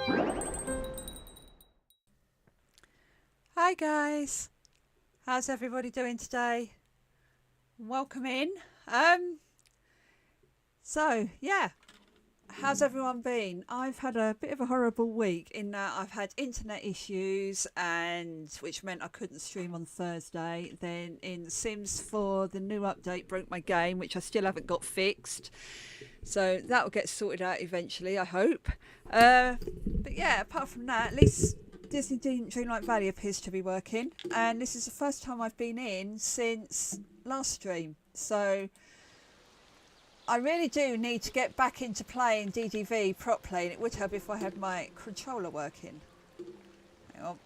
Hi guys, how's everybody doing today? Welcome in. So yeah, how's everyone been? I've had a bit of a horrible week in that I've had internet issues, and which meant I couldn't stream on Thursday. Then in Sims 4, the new update broke my game, which I still haven't got fixed. So that will get sorted out eventually, I hope. But yeah, apart from that, at least Disney Dreamlight Valley appears to be working, and this is the first time I've been in since last stream. So I really do need to get back into playing DDV properly, and it would help if I had my controller working. Hang on.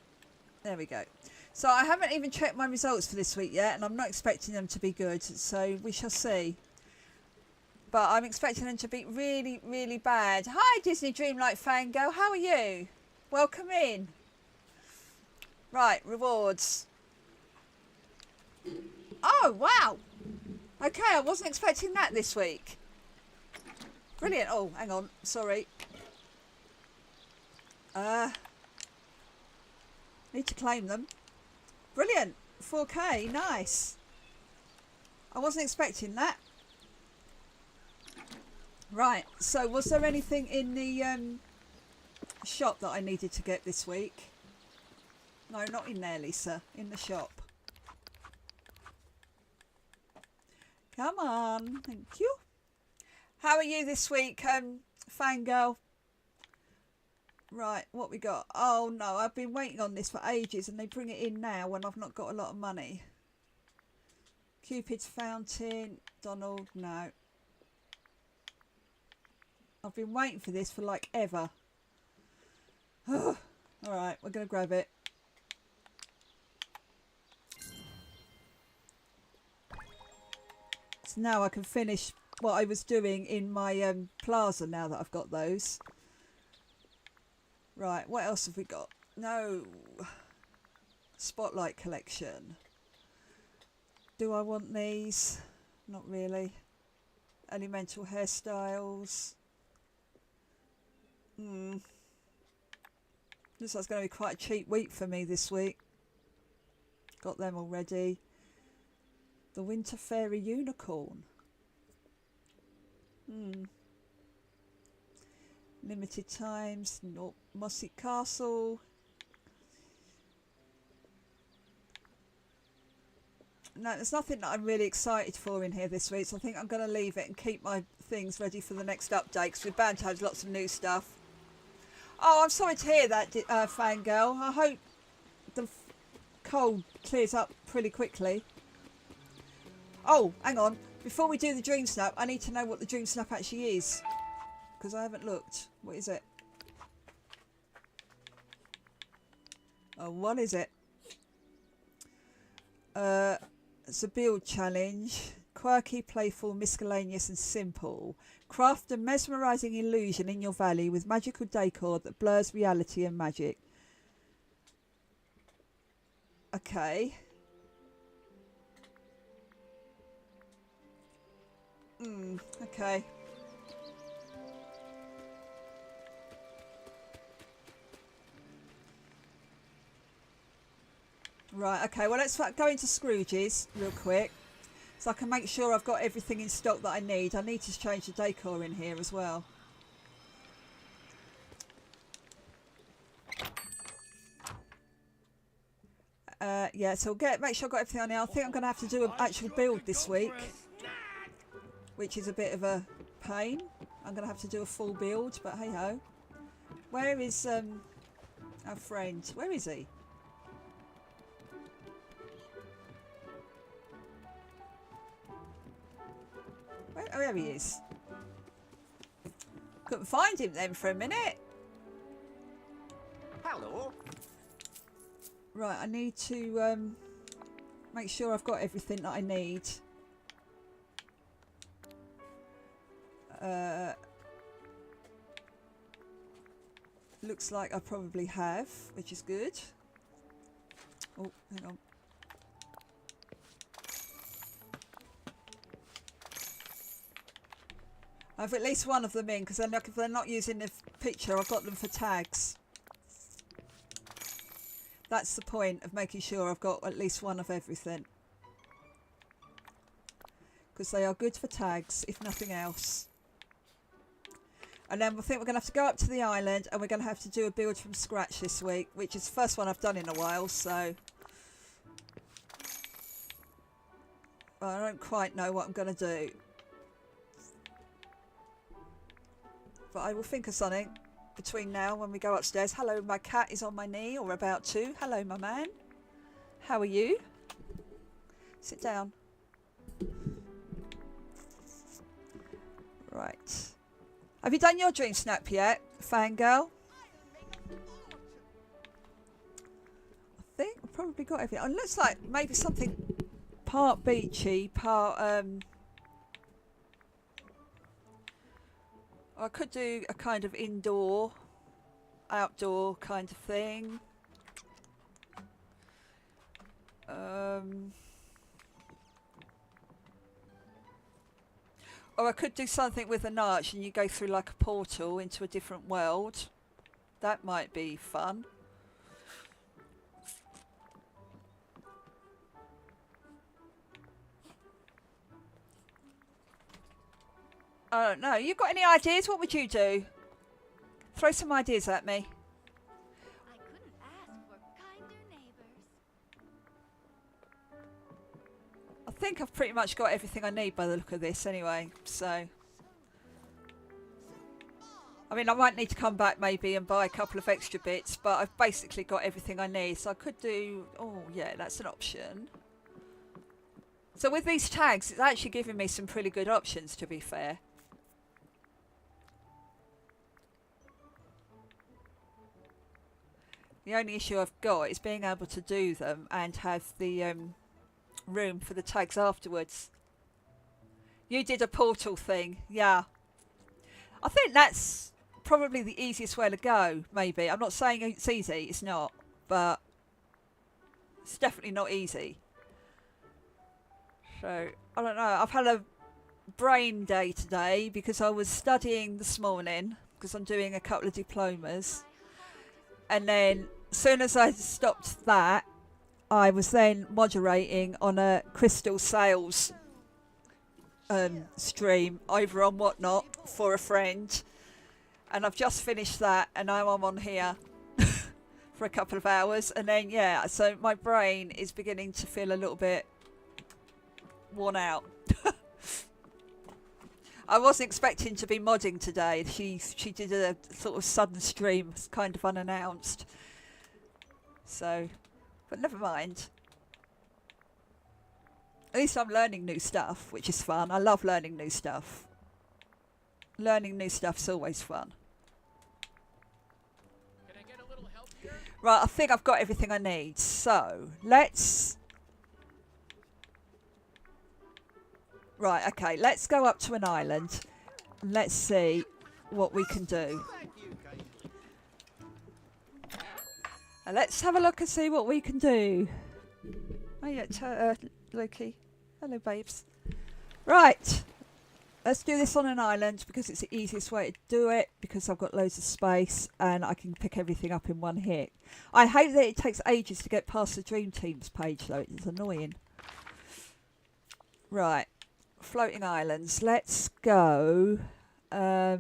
There we go. So I haven't even checked my results for this week yet, and I'm not expecting them to be good, so we shall see. But I'm expecting them to be really, really bad. Hi, Disney Dreamlight Fangirl. How are you? Welcome in. Right, rewards. Oh, wow. Okay, I wasn't expecting that this week. Brilliant. Oh, hang on. Sorry. Need to claim them. Brilliant. 4K. Nice. I wasn't expecting that. Right, so was there anything in the shop that I needed to get this week? No, not in there, Lisa. In the shop. Come on. Thank you. How are you this week, Fangirl? Right, what we got? Oh, no, I've been waiting on this for ages, and they bring it in now when I've not got a lot of money. Cupid's Fountain. Donald, no. I've been waiting for this for like ever. Alright, we're going to grab it. So now I can finish what I was doing in my plaza now that I've got those. Right, what else have we got? No. Spotlight collection. Do I want these? Not really. Elemental hairstyles. Looks like it's going to be quite a cheap week for me this week. Got them already. The Winter Fairy Unicorn. Limited times. Mossy Castle. No, there's nothing that I'm really excited for in here this week, so I think I'm going to leave it and keep my things ready for the next update, because we're bound to have lots of new stuff. Oh, I'm sorry to hear that, Fangirl. I hope the cold clears up pretty quickly. Oh, hang on. Before we do the Dreamsnap, I need to know what the Dreamsnap actually is, because I haven't looked. What is it? Oh, what is it? It's a build challenge. Quirky, playful, miscellaneous and simple. Craft a mesmerising illusion in your valley with magical decor that blurs reality and magic. Okay. Okay. Right, okay, well let's go into Scrooge's real quick, so I can make sure I've got everything in stock that I need. I need to change the decor in here as well. Yeah, so make sure I've got everything on here. I think I'm going to have to do an actual build this week, which is a bit of a pain. I'm going to have to do a full build, but hey ho. Where is our friend? Where is he? Oh, there he is. Couldn't find him then for a minute. Hello. Right, I need to make sure I've got everything that I need. Looks like I probably have, which is good. Oh, hang on. I have at least one of them in, because then if they're not using the picture, I've got them for tags. That's the point of making sure I've got at least one of everything. Because they are good for tags, if nothing else. And then I think we're going to have to go up to the island, and we're going to have to do a build from scratch this week, which is the first one I've done in a while, so... I don't quite know what I'm going to do. But I will think of something between now when we go upstairs. Hello, my cat is on my knee, or about to. Hello, my man. How are you? Sit down. Right. Have you done your Dreamsnap yet, fangirl? I think I've probably got everything. It looks like maybe something part beachy, part... I could do a kind of indoor, outdoor kind of thing. Or I could do something with an arch and you go through like a portal into a different world. That might be fun. I don't know. You got any ideas? What would you do? Throw some ideas at me. I couldn't ask for kinder neighbors. I think I've pretty much got everything I need by the look of this anyway, so... I mean, I might need to come back maybe and buy a couple of extra bits, but I've basically got everything I need, so I could do... Oh, yeah, that's an option. So with these tags, it's actually giving me some pretty good options, to be fair. The only issue I've got is being able to do them and have the room for the tags afterwards. You did a portal thing, yeah. I think that's probably the easiest way to go, maybe. I'm not saying it's easy, it's not, but it's definitely not easy. So, I don't know, I've had a brain day today because I was studying this morning because I'm doing a couple of diplomas. And then, as soon as I stopped that, I was then moderating on a crystal sales stream over on Whatnot for a friend. And I've just finished that, and now I'm on here for a couple of hours. And then, yeah, so my brain is beginning to feel a little bit worn out. I wasn't expecting to be modding today. She did a sort of sudden stream, kind of unannounced. So, but never mind. At least I'm learning new stuff, which is fun. I love learning new stuff. Learning new stuff's always fun. Can I get a little help here? Right, I think I've got everything I need. So, let's... Right, okay, let's go up to an island. And let's see what we can do. And let's have a look and see what we can do. Oh yeah, Loki. Hello, babes. Right, let's do this on an island because it's the easiest way to do it because I've got loads of space and I can pick everything up in one hit. I hate that it takes ages to get past the Dream Teams page though, it's annoying. Right. Floating islands. Let's go. Hi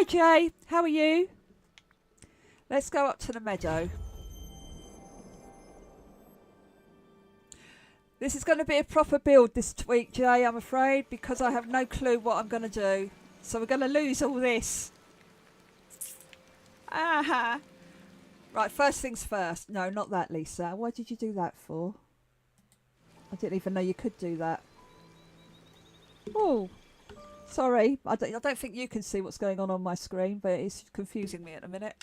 Jay, how are you? Let's go up to the meadow. This is going to be a proper build this week, Jay, I'm afraid, because I have no clue what I'm going to do. So we're going to lose all this. Aha. Right, first things first. No, not that, Lisa. Why did you do that for? I didn't even know you could do that. Oh, sorry. I don't think you can see what's going on my screen, but it's confusing me at the minute.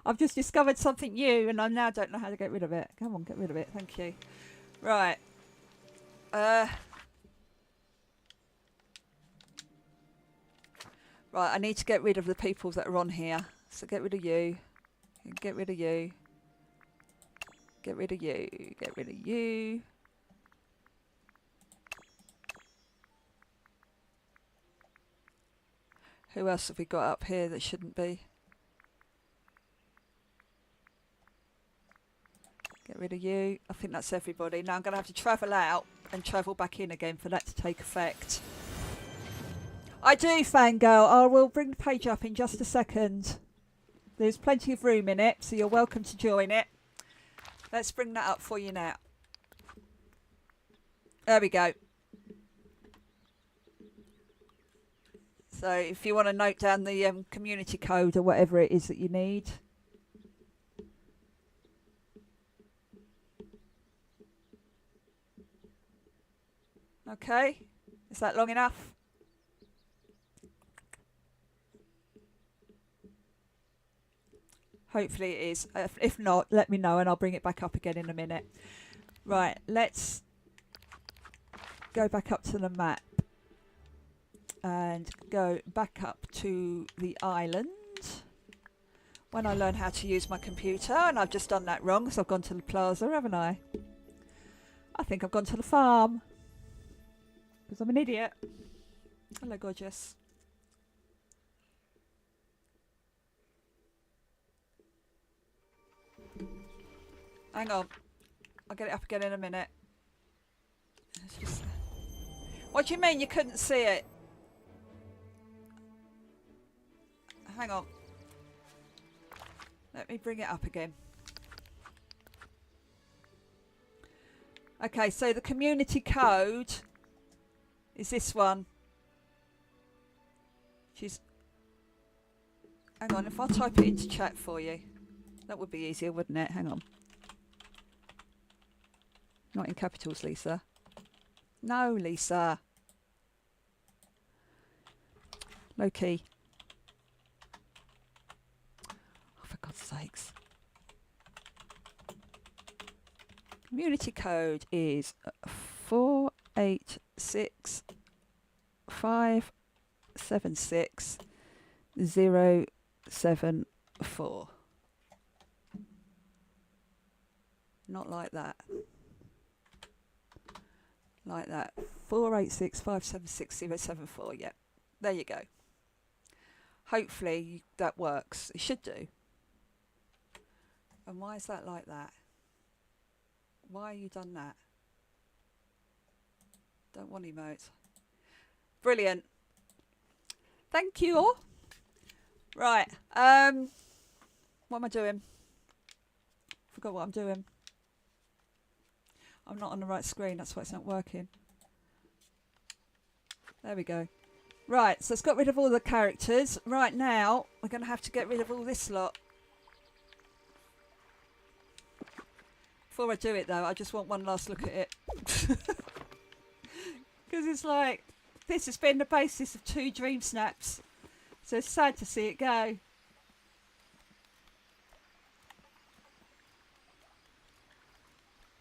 I've just discovered something new and I now don't know how to get rid of it. Come on, get rid of it. Thank you. Right. Right, I need to get rid of the people that are on here. So get rid of you. Get rid of you. Get rid of you. Get rid of you. Who else have we got up here that shouldn't be? Get rid of you. I think that's everybody. Now I'm going to have to travel out and travel back in again for that to take effect. I do, Fangirl. I will bring the page up in just a second. There's plenty of room in it, so you're welcome to join it. Let's bring that up for you now. There we go. So if you want to note down the community code or whatever it is that you need. Okay, is that long enough? Hopefully it is. If not, let me know and I'll bring it back up again in a minute. Right, let's go back up to the map and go back up to the island. When I learn how to use my computer, and I've just done that wrong because I've gone to the plaza, haven't I? I think I've gone to the farm. Because I'm an idiot. Hello, gorgeous. Hang on. I'll get it up again in a minute. What do you mean you couldn't see it? Hang on. Let me bring it up again. Okay, so the community code is this one. Hang on, if I type it into chat for you. That would be easier, wouldn't it? Hang on. Not in capitals, Lisa. No, Lisa. Low key. Oh, for God's sakes. Community code is 486576 074. Not like that. Like that. 486576 074. Yep. There you go. Hopefully that works. It should do. And why is that like that? Why you done that? Don't want emotes. Brilliant. Thank you all. Right. What am I doing? Forgot what I'm doing. I'm not on the right screen. That's why it's not working. There we go. Right. So it's got rid of all the characters. Right now, we're going to have to get rid of all this lot. Before I do it, though, I just want one last look at it. Because it's like, this has been the basis of 2 Dreamsnaps. So it's sad to see it go.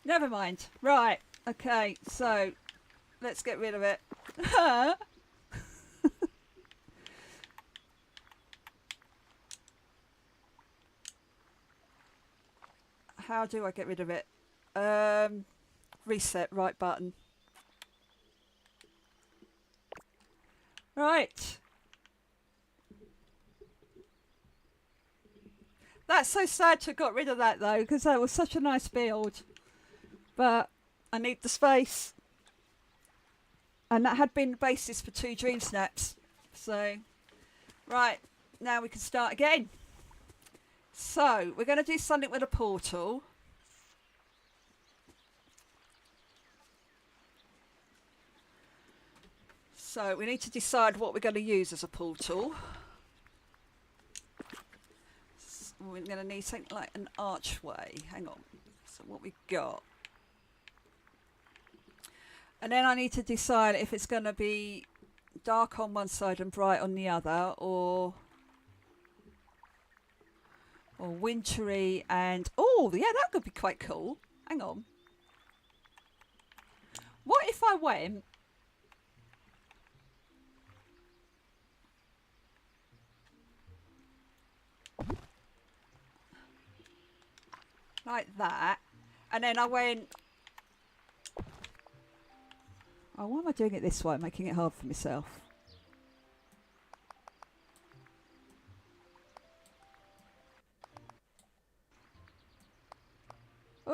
Never mind. Right. Okay. So let's get rid of it. How do I get rid of it? Reset, right button. Right. That's so sad to have got rid of that though, because that was such a nice build. But I need the space. And that had been the basis for 2 Dreamsnaps. So, right, now we can start again. So, we're going to do something with a portal. So, we need to decide what we're going to use as a portal. So we're going to need something like an archway. Hang on. So, what we've got. And then I need to decide if it's going to be dark on one side and bright on the other, or wintry and... Oh, yeah, that could be quite cool. Hang on. What if I went... like that, and then I went... Oh, why am I doing it this way, making it hard for myself?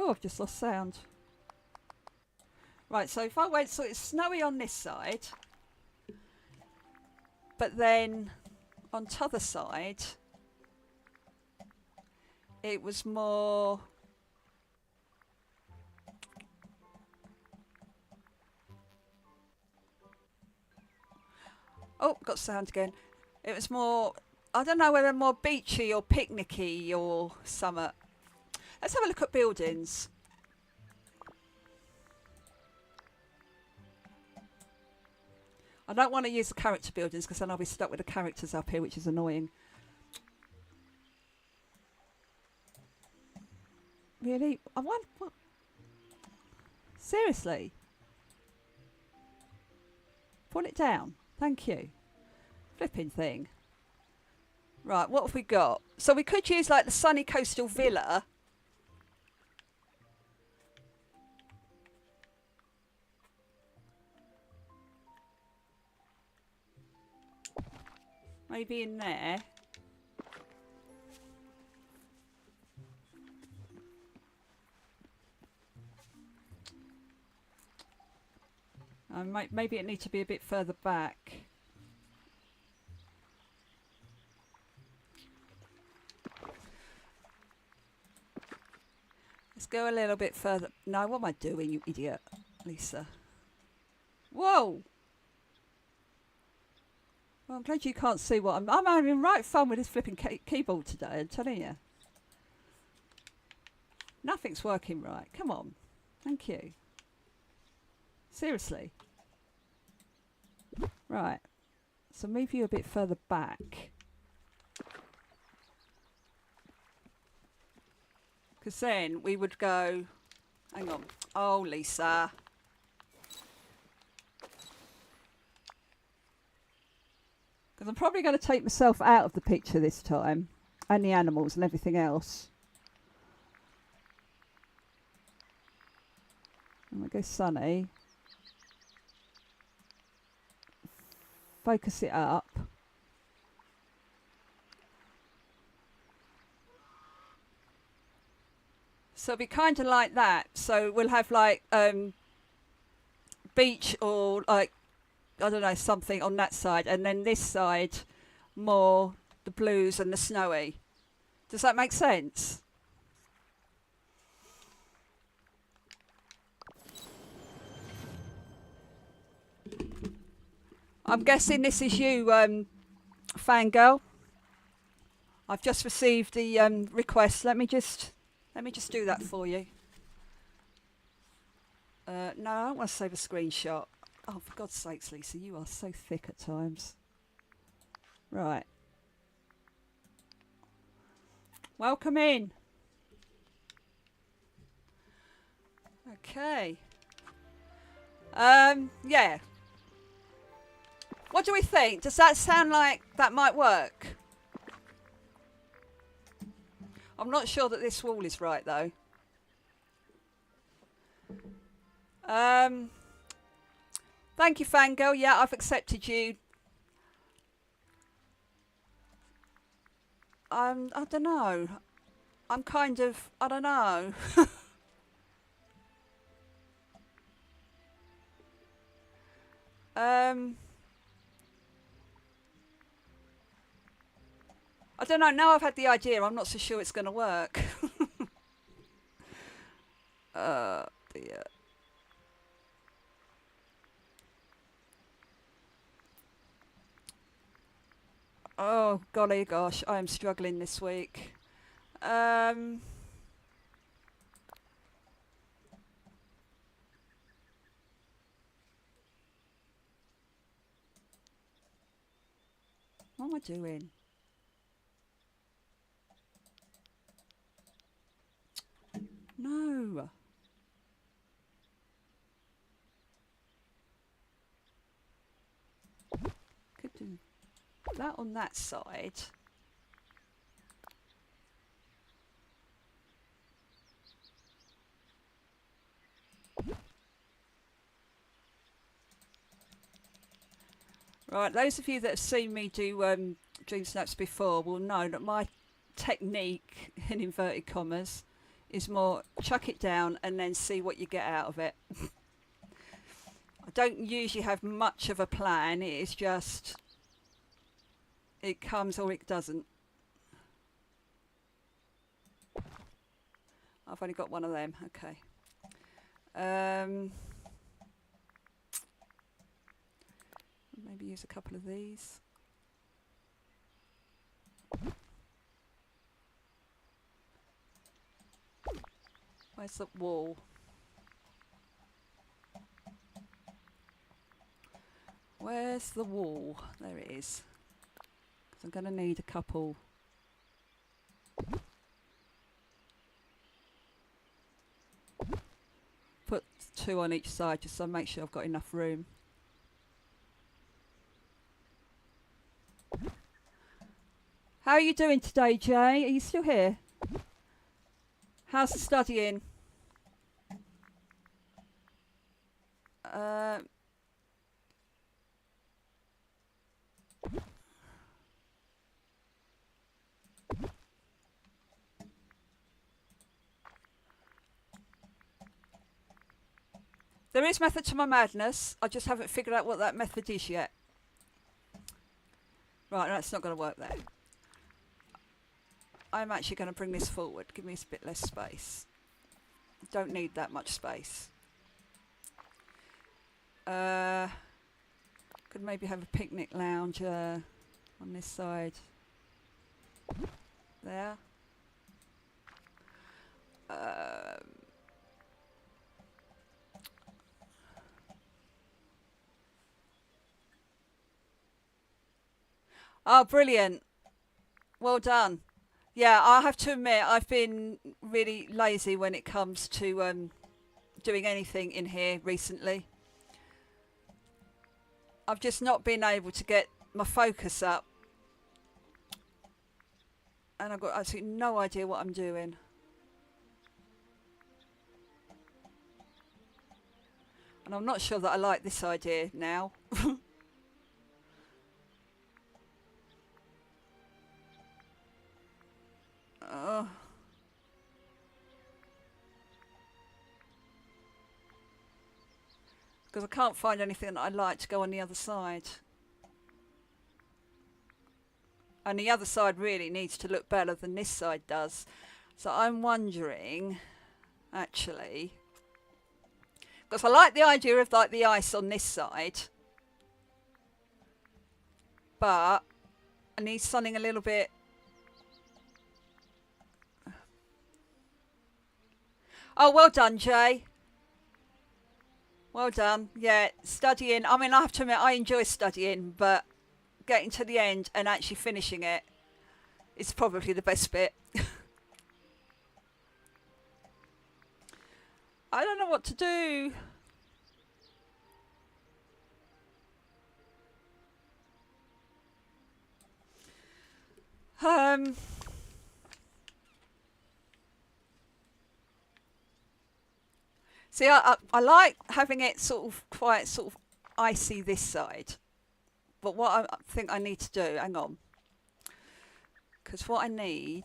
Oh, I've just lost sound. Right, so if I went, so it's snowy on this side, but then on t'other side, it was more... Oh, got sound again. It was more, I don't know whether more beachy or picnicky or summer. Let's have a look at buildings. I don't want to use the character buildings because then I'll be stuck with the characters up here, which is annoying. Really? I want... What? Seriously? Pull it down. Thank you. Flipping thing. Right, what have we got? So we could use like the sunny coastal villa. Maybe in there. Maybe it needs to be a bit further back. Let's go a little bit further. No, what am I doing, you idiot, Lisa? Whoa! Well, I'm glad you can't see what I'm having right fun with this flipping keyboard today, I'm telling you. Nothing's working right. Come on. Thank you. Seriously. Right. So move you a bit further back. Because then we would go... Hang on. Oh, Lisa. Because I'm probably going to take myself out of the picture this time. And the animals and everything else. And we go sunny. Focus it up. So it'll be kind of like that. So we'll have like beach or like, I don't know, something on that side. And then this side, more the blues and the snowy. Does that make sense? I'm guessing this is you, fangirl. I've just received the request. Let me just do that for you. No, I don't want to save a screenshot. Oh, for God's sakes, Lisa, you are so thick at times. Right. Welcome in. Okay. Yeah. What do we think? Does that sound like that might work? I'm not sure that this wall is right, though. Thank you, Fangirl. Yeah, I've accepted you. I don't know. I'm kind of... I don't know. I don't know. Now I've had the idea. I'm not so sure it's going to work. Oh, dear. Oh, golly gosh. I am struggling this week. What am I doing? No. Could do that on that side. Right, those of you that have seen me do dream snaps before will know that my technique, in inverted commas, is more chuck it down and then see what you get out of it. I don't usually have much of a plan. It is just, it comes or it doesn't. I've only got one of them. Okay. Maybe use a couple of these. Where's the wall? Where's the wall? There it is. 'Cause I'm going to need a couple. Put 2 on each side just so I make sure I've got enough room. How are you doing today, Jay? Are you still here? How's the studying? There is method to my madness. I just haven't figured out what that method is yet. Right, that's not going to work there. I'm actually going to bring this forward. Give me a bit less space. Don't need that much space. Could maybe have a picnic lounge on this side. There. Oh, brilliant. Well done. Yeah, I have to admit, I've been really lazy when it comes to doing anything in here recently. I've just not been able to get my focus up. And I've got absolutely no idea what I'm doing. And I'm not sure that I like this idea now. Because I can't find anything that I like to go on the other side. And the other side really needs to look better than this side does. So I'm wondering, actually, because I like the idea of like the ice on this side, but I need something a little bit. Oh, well done, Jay. Well done. Yeah, studying. I mean, I have to admit, I enjoy studying, but getting to the end and actually finishing it is probably the best bit. I don't know what to do. See, I like having it sort of quite sort of icy this side. But what I think I need to do, hang on. Because what I need...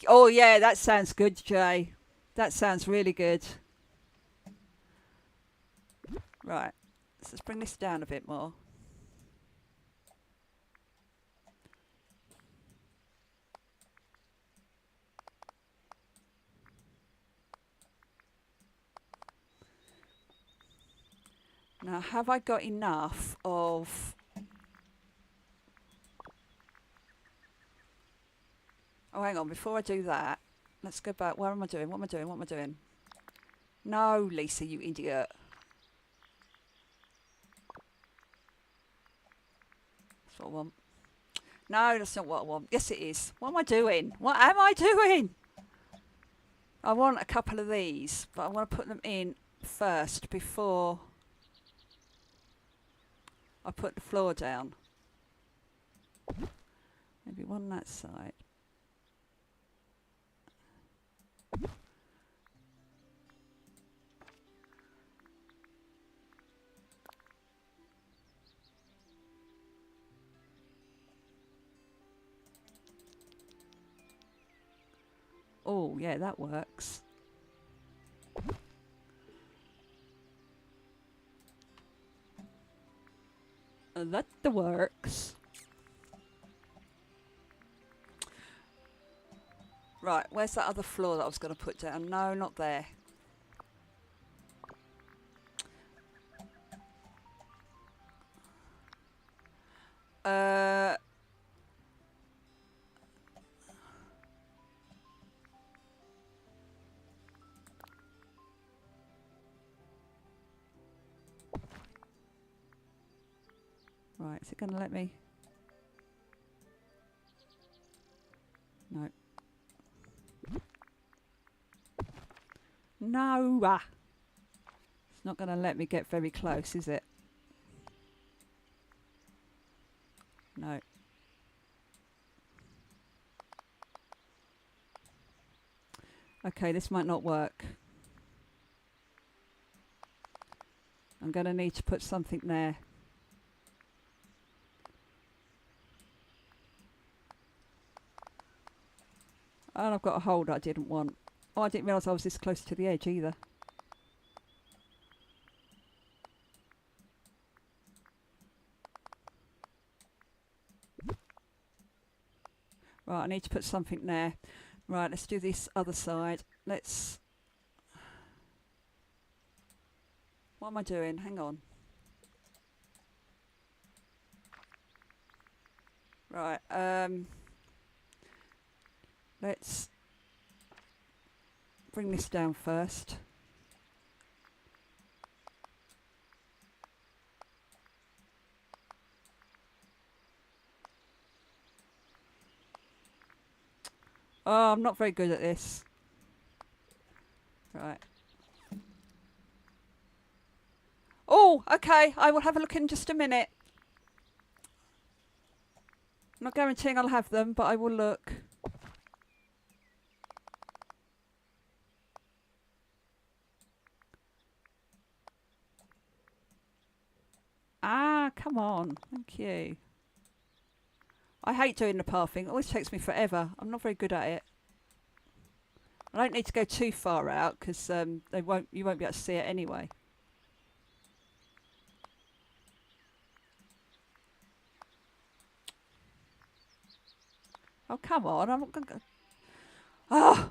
Oh yeah, that sounds good, Jay. That sounds really good. Right, so let's bring this down a bit more. Now, have I got enough of... Oh, hang on, before I do that, let's go back. Where am I doing? What am I doing? What am I doing? No, Lisa, you idiot. That's what I want. No, that's not what I want. Yes, it is. What am I doing? What am I doing? I want a couple of these, but I want to put them in first before I put the floor down. Maybe one that side. Oh, yeah, that works. That works. Right, where's that other floor that I was going to put down? No, not there. Right, is it going to let me? No. No! It's not going to let me get very close, is it? No. Okay, this might not work. I'm going to need to put something there. And I've got a hole that I didn't want. Oh, I didn't realise I was this close to the edge either. Right, I need to put something there. Right, let's do this other side. Let's... What am I doing? Hang on. Right, let's bring this down first. Oh, I'm not very good at this. Right. Oh, okay. I will have a look in just a minute. I'm not guaranteeing I'll have them, but I will look. Ah, come on. Thank you. I hate doing the pathing. It always takes me forever. I'm not very good at it. I don't need to go too far out because you won't be able to see it anyway. Oh, come on. I'm not going to go... Oh!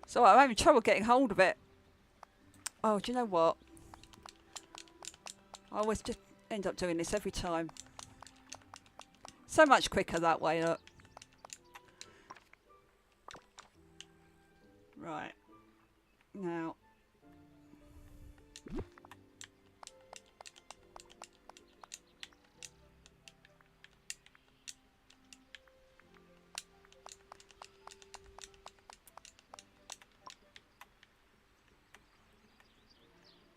So I'm having trouble getting hold of it. Oh, do you know what? I always just end up doing this every time. So much quicker that way, look. Right. Now.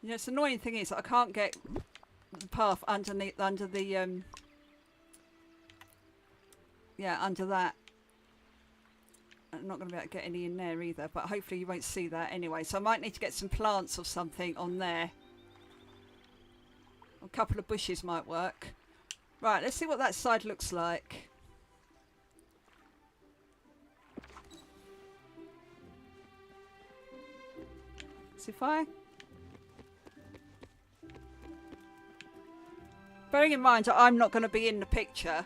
You know, it's the annoying thing is that I can't get the path underneath, under the, yeah, under that. I'm not going to be able to get any in there either, but hopefully you won't see that anyway. So I might need to get some plants or something on there. A couple of bushes might work. Right, let's see what that side looks like. See if I... Bearing in mind that I'm not going to be in the picture.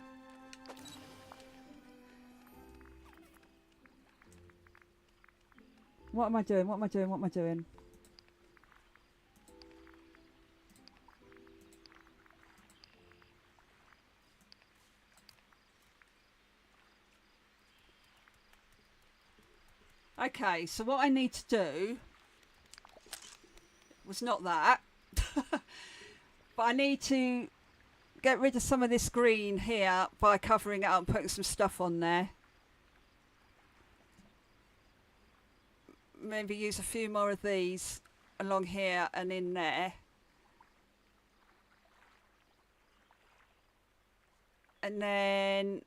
What am I doing? What am I doing? What am I doing? Okay, so what I need to do was not that. But I need to get rid of some of this green here by covering it up and putting some stuff on there. Maybe use a few more of these along here and in there. And then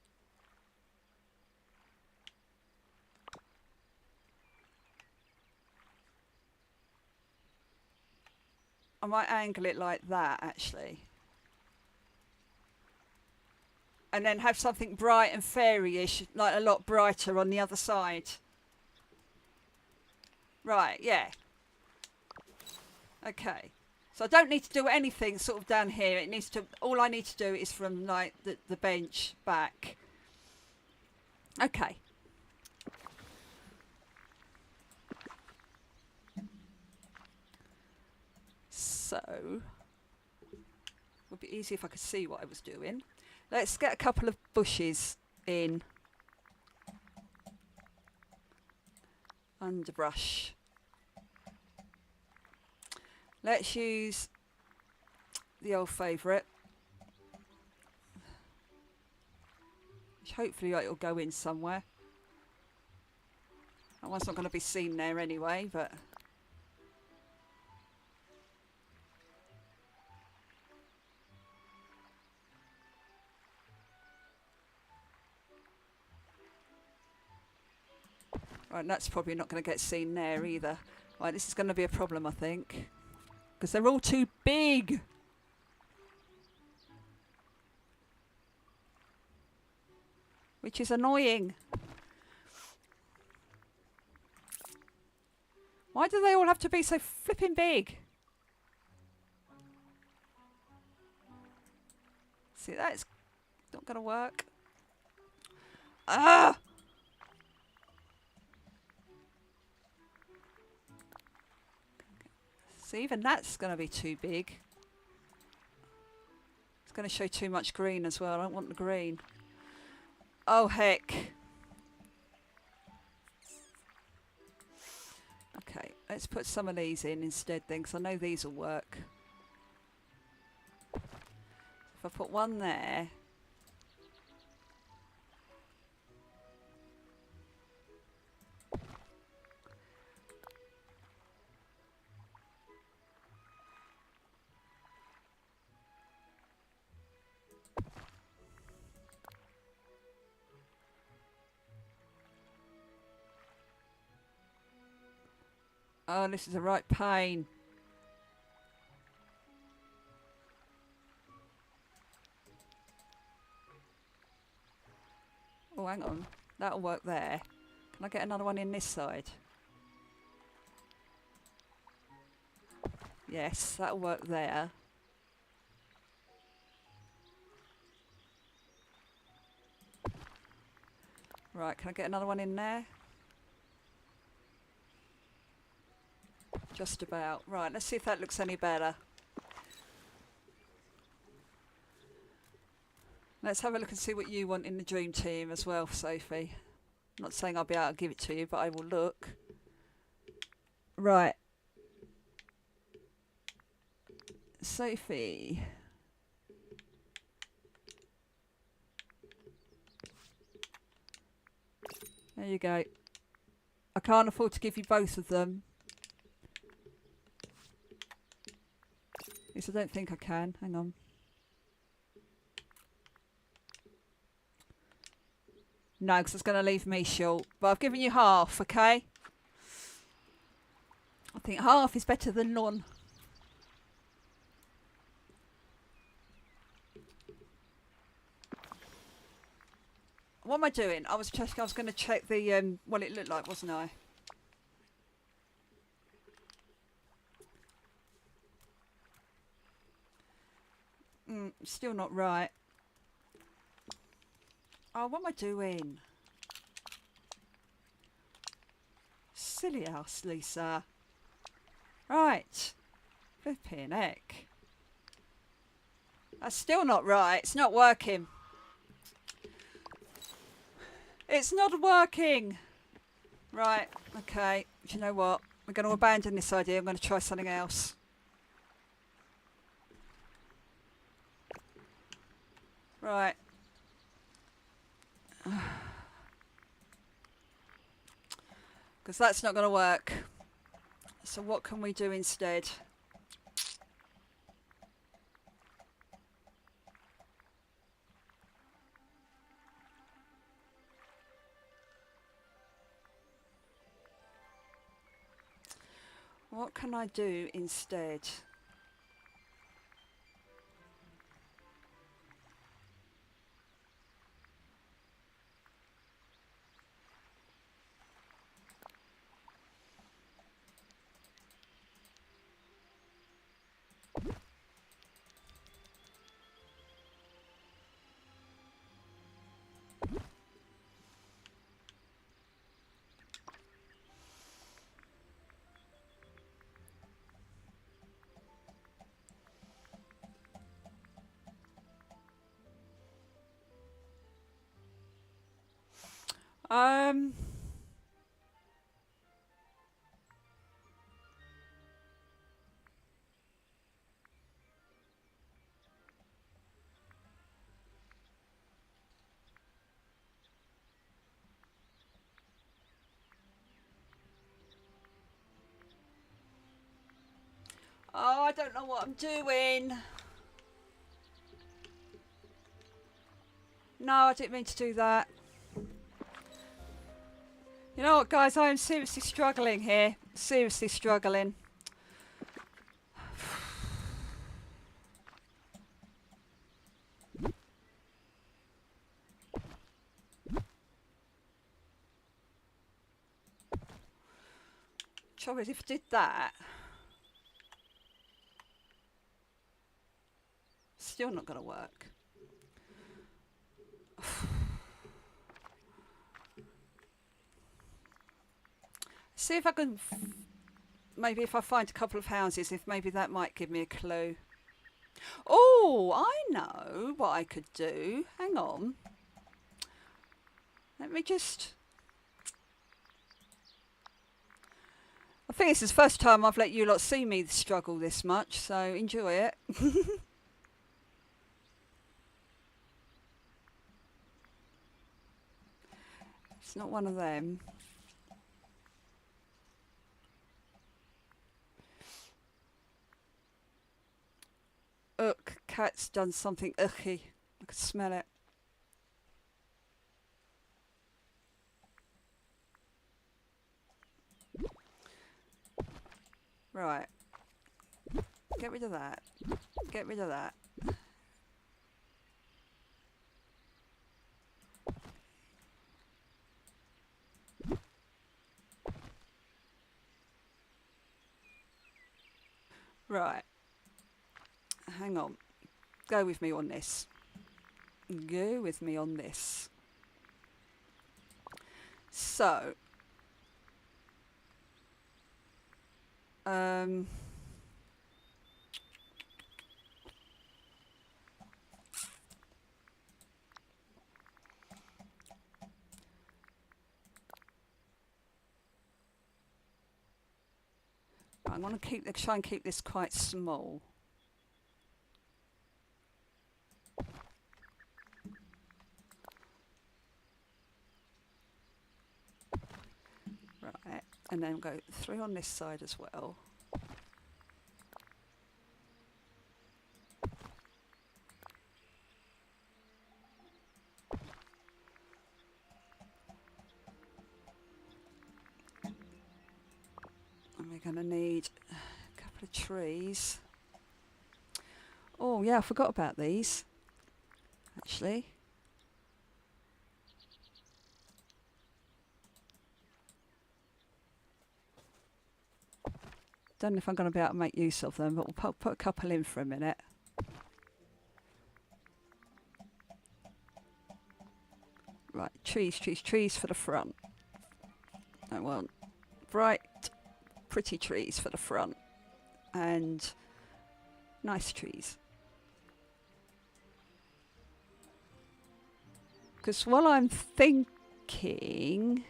I might angle it like that actually. And then have something bright and fairy-ish, like a lot brighter on the other side. Right, yeah. Okay. So I don't need to do anything sort of down here. It needs to, all I need to do is from like the bench back. Okay. So, it would be easy if I could see what I was doing. Let's get a couple of bushes in. Underbrush. Let's use the old favourite. Which hopefully it'll go in somewhere. That one's not going to be seen there anyway, but... Right, that's probably not going to get seen there either. Right, this is going to be a problem, I think. Because they're all too big. Which is annoying. Why do they all have to be so flipping big? See, that's not going to work. Ah! See, even that's going to be too big. It's going to show too much green as well. I don't want the green. Oh, heck. Okay, let's put some of these in instead then, because I know these will work. If I put one there... Oh, this is a right pain. Oh, hang on. That'll work there. Can I get another one in this side? Yes, that'll work there. Right, can I get another one in there? Just about. Right, let's see if that looks any better. Let's have a look and see what you want in the dream team as well, Sophie. I'm not saying I'll be able to give it to you, but I will look. Right. Sophie. There you go. I can't afford to give you both of them. At least I don't think I can. Hang on. No, because it's going to leave me short. But I've given you half, okay? I think half is better than none. What am I doing? I was going to check the what it looked like, wasn't I? Still not right. Oh, what am I doing? Silly ass, Lisa. Right. Flipping heck. That's still not right. It's not working. It's not working. Right. Okay. Do you know what? We're going to abandon this idea. I'm going to try something else. Right. Because that's not going to work. So what can we do instead? What can I do instead? Um, oh, I don't know what I'm doing. No, I didn't mean to do that. You know what, guys? I am seriously struggling here. Seriously struggling. Trouble is, if I did that, still not going to work. See if I can, maybe if I find a couple of houses, if maybe that might give me a clue. Oh, I know what I could do. Hang on. Let me just... I think this is the first time I've let you lot see me struggle this much, so enjoy it. It's not one of them. Ugh, cat's done something icky. I can smell it. Right. Get rid of that. Get rid of that. Right. Hang on. Go with me on this. Go with me on this. So. I'm going to try and keep this quite small. Right, and then go through on this side as well. And we're going to need a couple of trees. Oh yeah, I forgot about these, actually. Don't know if I'm going to be able to make use of them, but we'll put a couple in for a minute. Right, trees, trees, trees for the front. I want bright, pretty trees for the front. And nice trees. Because while I'm thinking...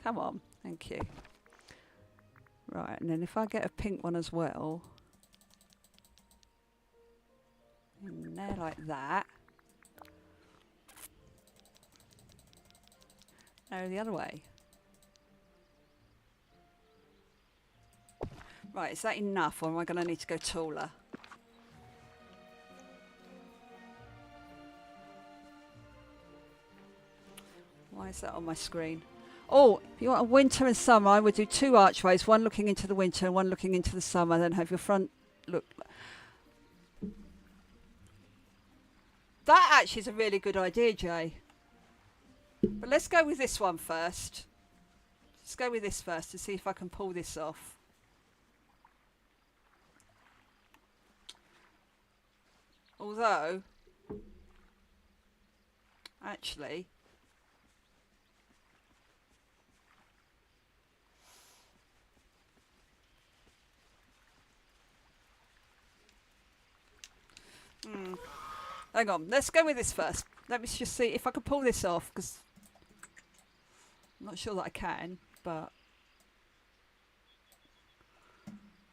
Come on. Thank you. Right, and then if I get a pink one as well. In there like that. No, the other way. Right, is that enough or am I going to need to go taller? Why is that on my screen? Oh, if you want a winter and summer, I would do 2 archways, one looking into the winter and one looking into the summer, then have your front look. That actually is a really good idea, Jay. But let's go with this one first. Let's go with this first to see if I can pull this off. Although, actually, hang on, let's go with this first. Let me just see if I can pull this off, because I'm not sure that I can, but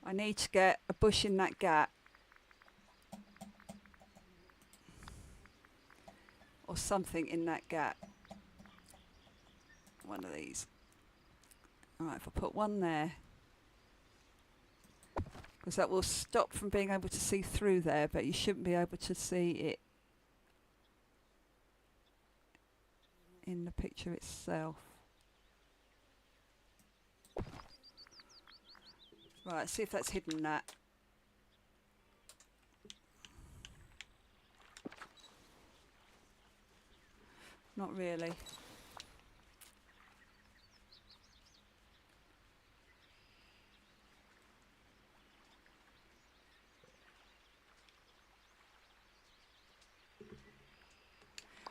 I need to get a bush in that gap. Or something in that gap. One of these. Alright, if I put one there. Because that will stop from being able to see through there, but you shouldn't be able to see it in the picture itself. Right, see if that's hidden that. Not really.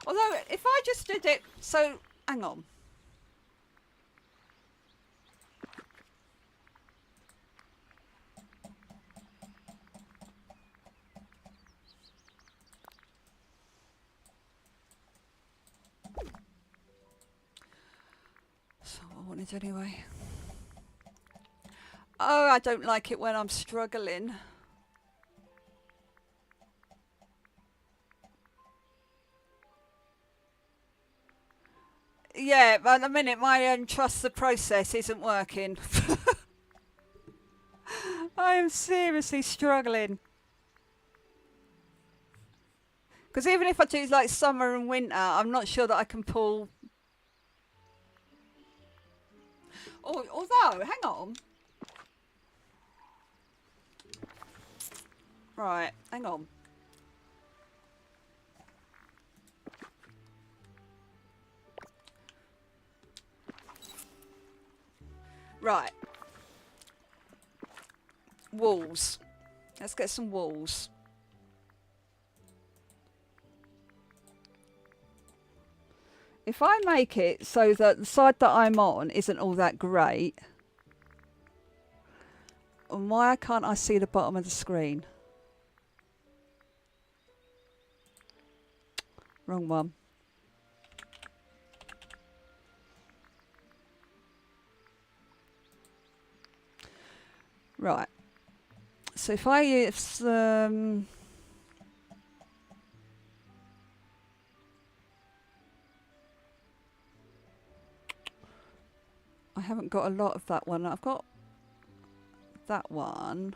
Although, if I just did it, so, hang on. That's what I wanted anyway. Oh, I don't like it when I'm struggling. Yeah, but at the minute my trust the process isn't working. I am seriously struggling. Because even if I do like summer and winter, I'm not sure that I can pull. Oh, although, hang on. Right, hang on. Right. Walls. Let's get some walls. If I make it so that the side that I'm on isn't all that great, and why can't I see the bottom of the screen? Wrong one. Right. So if I use I haven't got a lot of that one. I've got that one.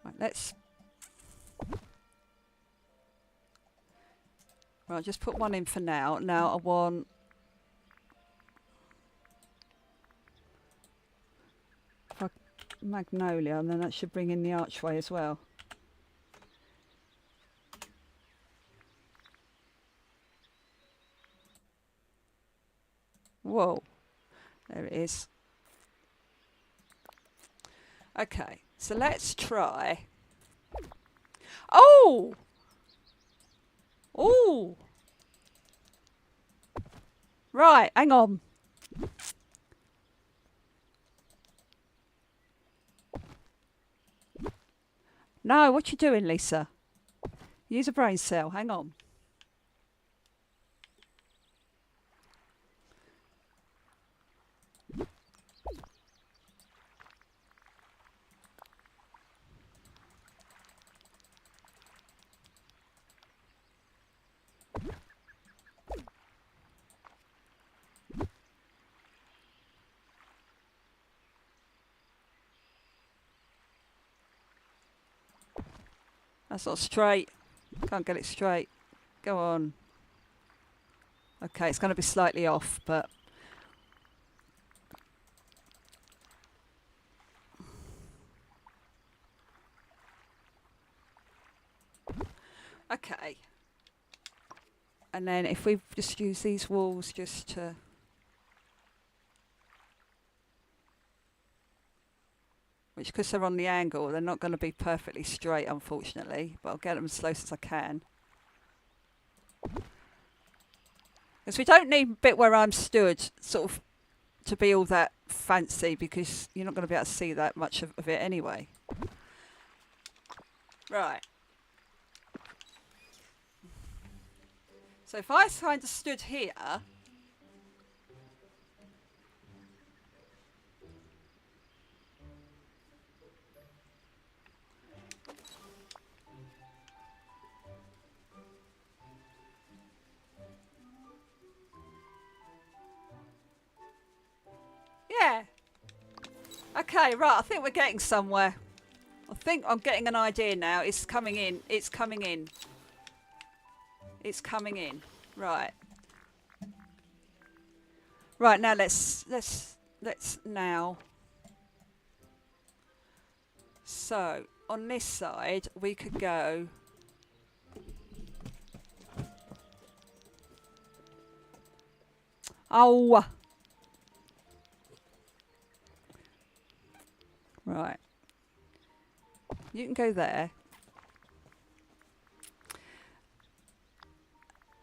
Right, let's. Right, I'll just put one in for now. Now I want. Magnolia, and then that should bring in the archway as well. Whoa, there it is. Okay, so let's try. Oh! Oh! Right, hang on. No, what you doing, Lisa? Use a brain cell. Hang on. That's not straight. Can't get it straight. Go on. Okay, it's going to be slightly off, but... Okay. And then if we just use these walls just to... Which, because they're on the angle, they're not going to be perfectly straight, unfortunately. But I'll get them as close as I can. Because we don't need a bit where I'm stood, sort of, to be all that fancy, because you're not going to be able to see that much of it anyway. Right. So if I kind of stood here... Yeah. Okay, right, I think we're getting somewhere. I think I'm getting an idea now. It's coming in. It's coming in. It's coming in. Right. Right, now let's now. So, on this side, we could go... Oh! Right. You can go there.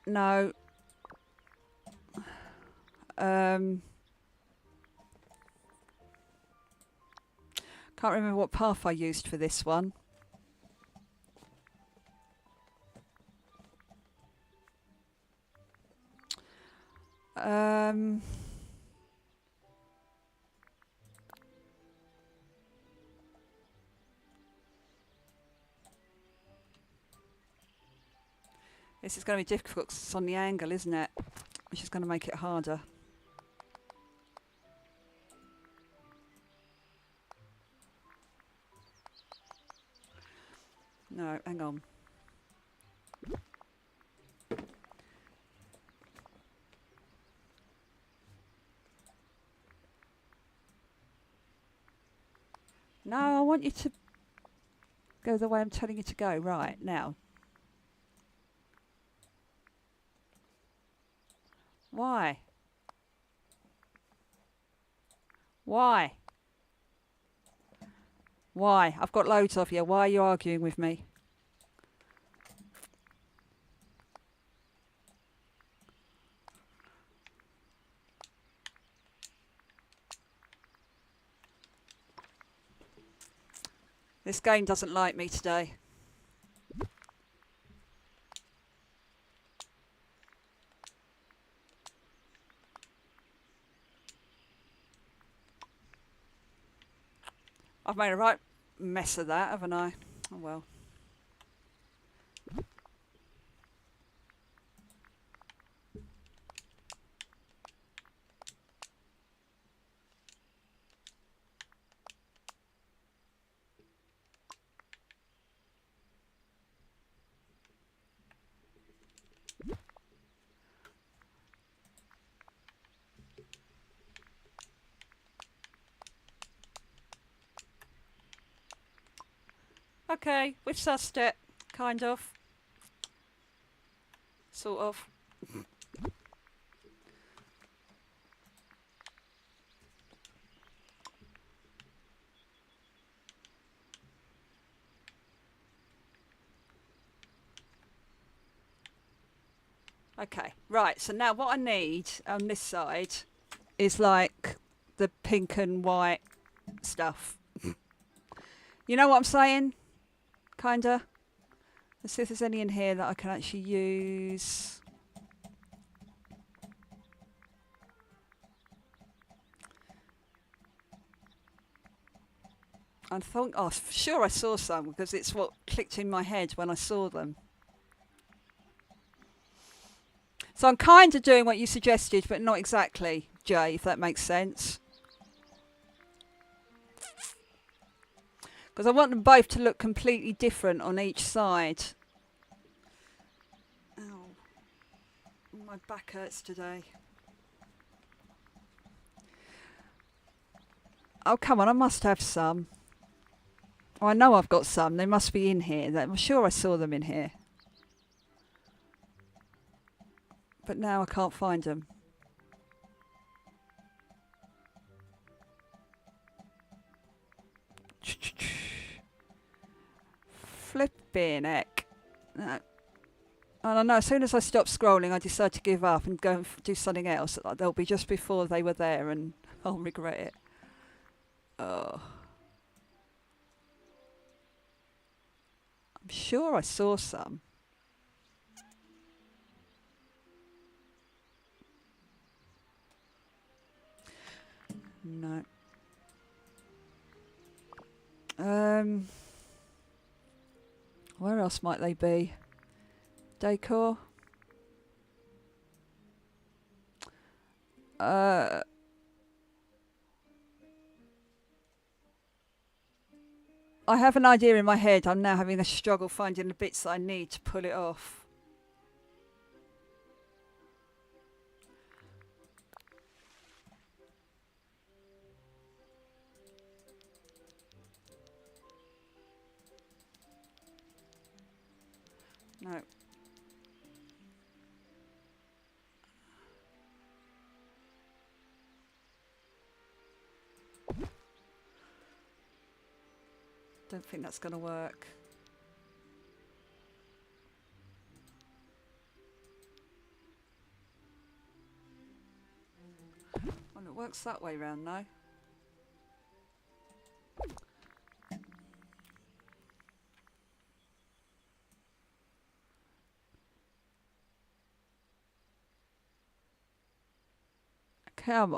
No. Can't remember what path I used for this one. This is going to be difficult 'cause it's on the angle, isn't it? Which is going to make it harder. No, hang on. No, I want you to go the way I'm telling you to go. Right, now. Why? Why? Why? I've got loads of you. Why are you arguing with me? This game doesn't like me today. I've made a right mess of that, haven't I? Oh well. Okay, we've sussed it. Kind of. Sort of. Okay, right, so now what I need on this side is like the pink and white stuff. You know what I'm saying? kinda. Let's see if there's any in here that I can actually use. I thought, oh, sure I saw some because it's what clicked in my head when I saw them. So I'm kind of doing what you suggested, but not exactly, Jay, if that makes sense. Because I want them both to look completely different on each side. Ow. My back hurts today. Oh, come on, I must have some. Oh, I know I've got some. They must be in here. I'm sure I saw them in here. But now I can't find them. Flipping heck. No. And I know as soon as I stop scrolling, I decide to give up and go and do something else. They'll be just before they were there and I'll regret it. Oh. I'm sure I saw some. No. Where else might they be? Decor? I have an idea in my head. I'm now having a struggle finding the bits that I need to pull it off. No. Don't think that's going to work. Well, it works that way round now. Come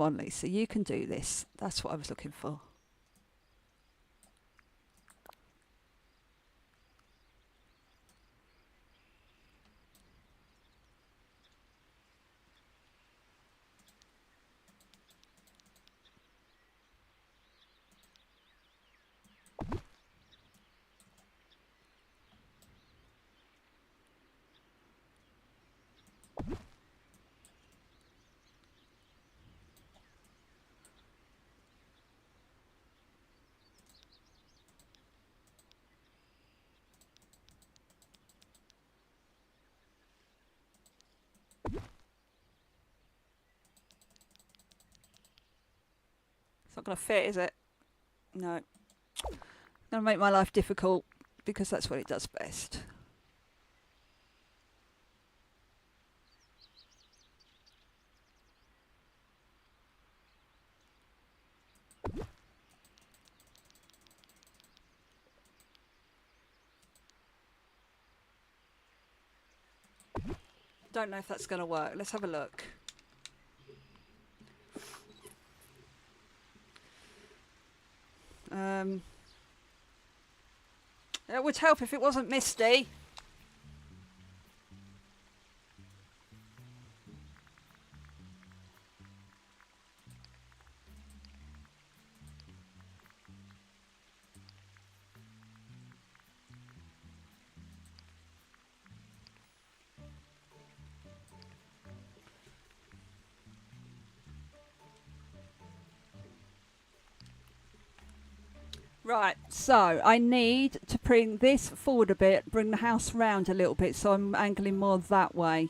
on, Lisa, you can do this. That's what I was looking for. It's not going to fit, is it? No. It's going to make my life difficult because that's what it does best. Don't know if that's going to work. Let's have a look. It would help if it wasn't misty. Right, so I need to bring this forward a bit, bring the house round a little bit, so I'm angling more that way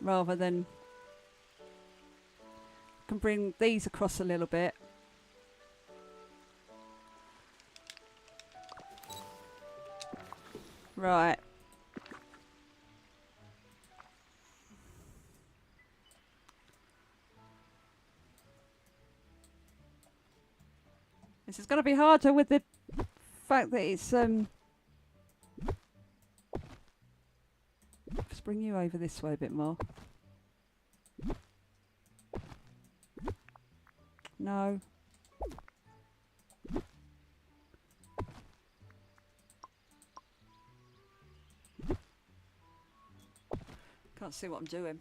rather than... I can bring these across a little bit. Right. This is going to be harder with the fact that it's let's bring you over this way a bit more. No. Can't see what I'm doing.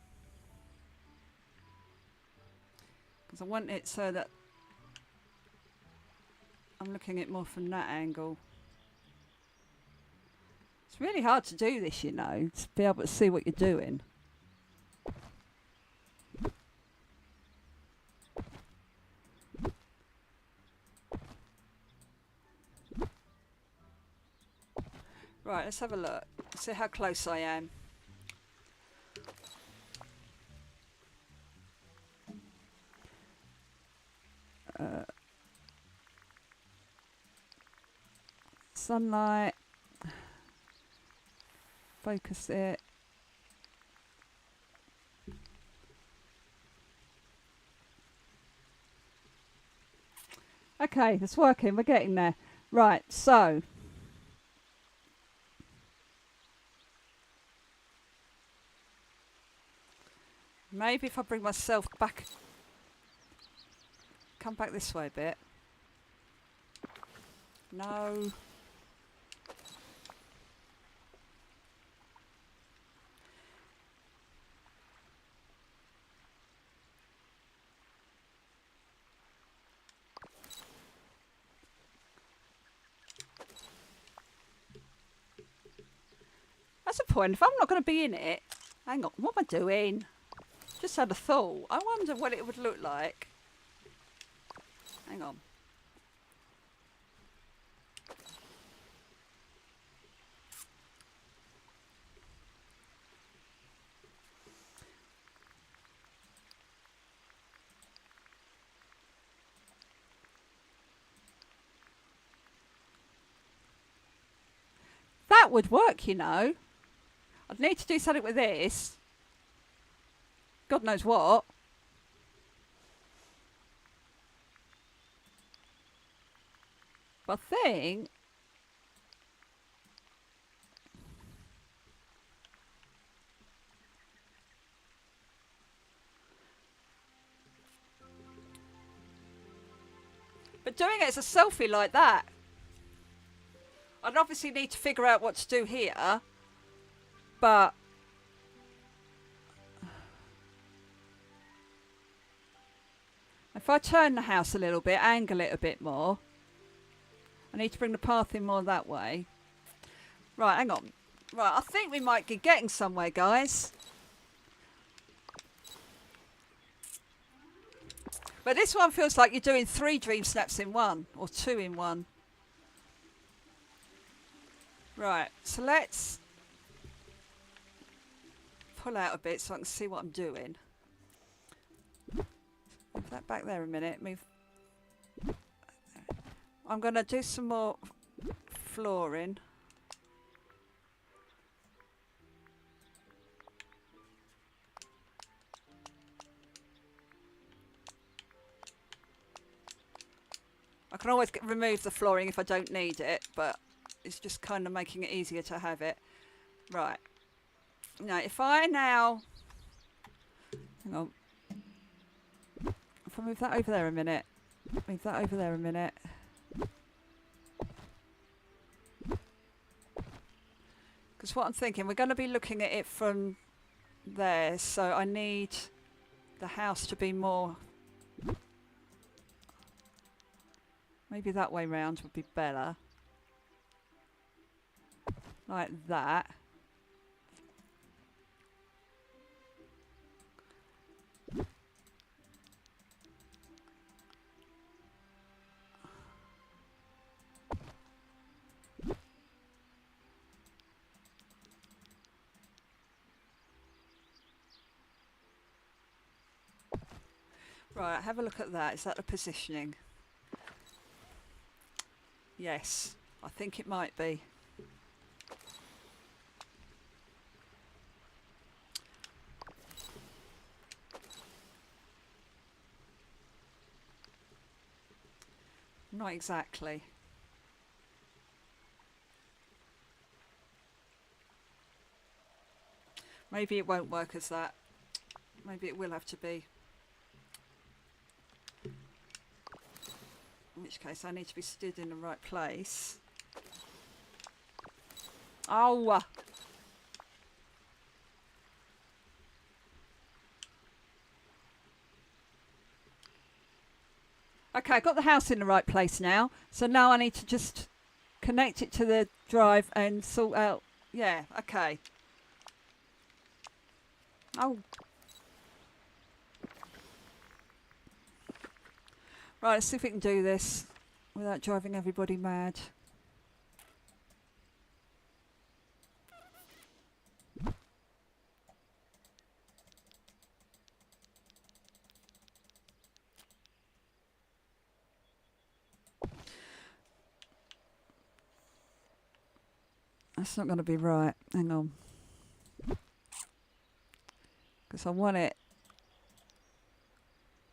Because I want it so that I'm looking at it more from that angle. It's really hard to do this, you know, to be able to see what you're doing. Right, let's have a look. See how close I am. Sunlight. Focus it. Okay, it's working. We're getting there. Right, so maybe if I bring myself back, come back this way a bit. No. That's a point. If I'm not going to be in it, hang on, what am I doing? Just had a thought. I wonder what it would look like. Hang on. That would work, you know. I'd need to do something with this. God knows what. But I think but doing it as a selfie like that, I'd obviously need to figure out what to do here. But if I turn the house a little bit, angle it a bit more, I need to bring the path in more that way. Right, hang on. Right, I think we might be getting somewhere, guys. But this one feels like you're doing 3 dream snaps in one, or 2 in one. Right, so let's pull out a bit so I can see what I'm doing. Move that back there a minute. Move. I'm going to do some more flooring. I can always remove the flooring if I don't need it, but it's just kind of making it easier to have it. Right. Now, if I now... Hang on. If I move that over there a minute. Move that over there a minute. Because what I'm thinking, we're going to be looking at it from there, so I need the house to be more... Maybe that way round would be better. Like that. Right, have a look at that. Is that the positioning? Yes, I think it might be. Not exactly. Maybe it won't work as that. Maybe it will have to be. In which case I need to be stood in the right place. Oh! Okay, I've got the house in the right place now. So now I need to just connect it to the drive and sort out... Yeah, okay. Oh. Right, let's see if we can do this without driving everybody mad. That's not going to be right. Hang on. Because I want it...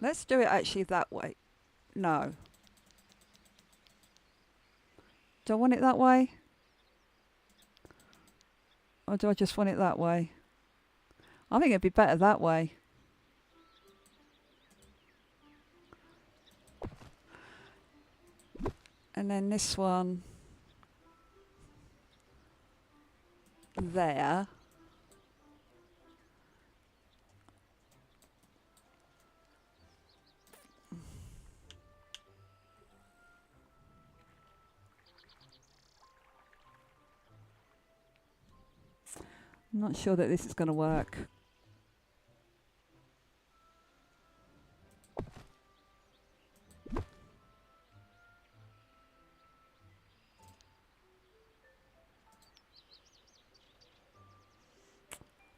Let's do it actually that way. No. Do I want it that way? Or do I just want it that way? I think it'd be better that way. And then this one there. I'm not sure that this is going to work.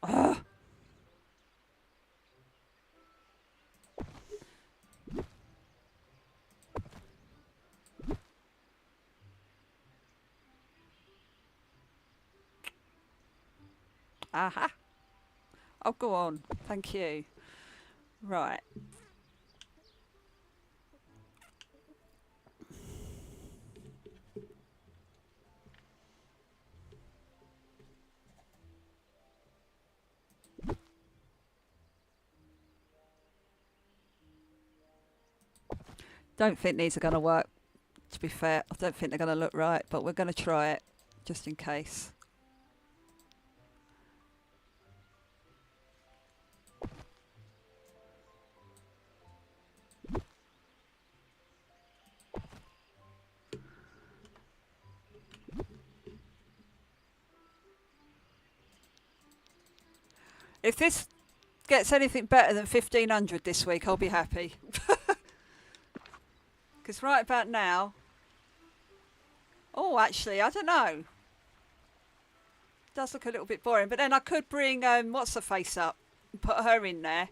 Ugh. Aha. Oh, go on. Thank you. Right. Don't think these are going to work, to be fair. I don't think they're going to look right, but we're going to try it, just in case. If this gets anything better than 1500 this week, I'll be happy. Because right about now... Oh, actually, I don't know. It does look a little bit boring. But then I could bring What's-Her-Face up and put her in there.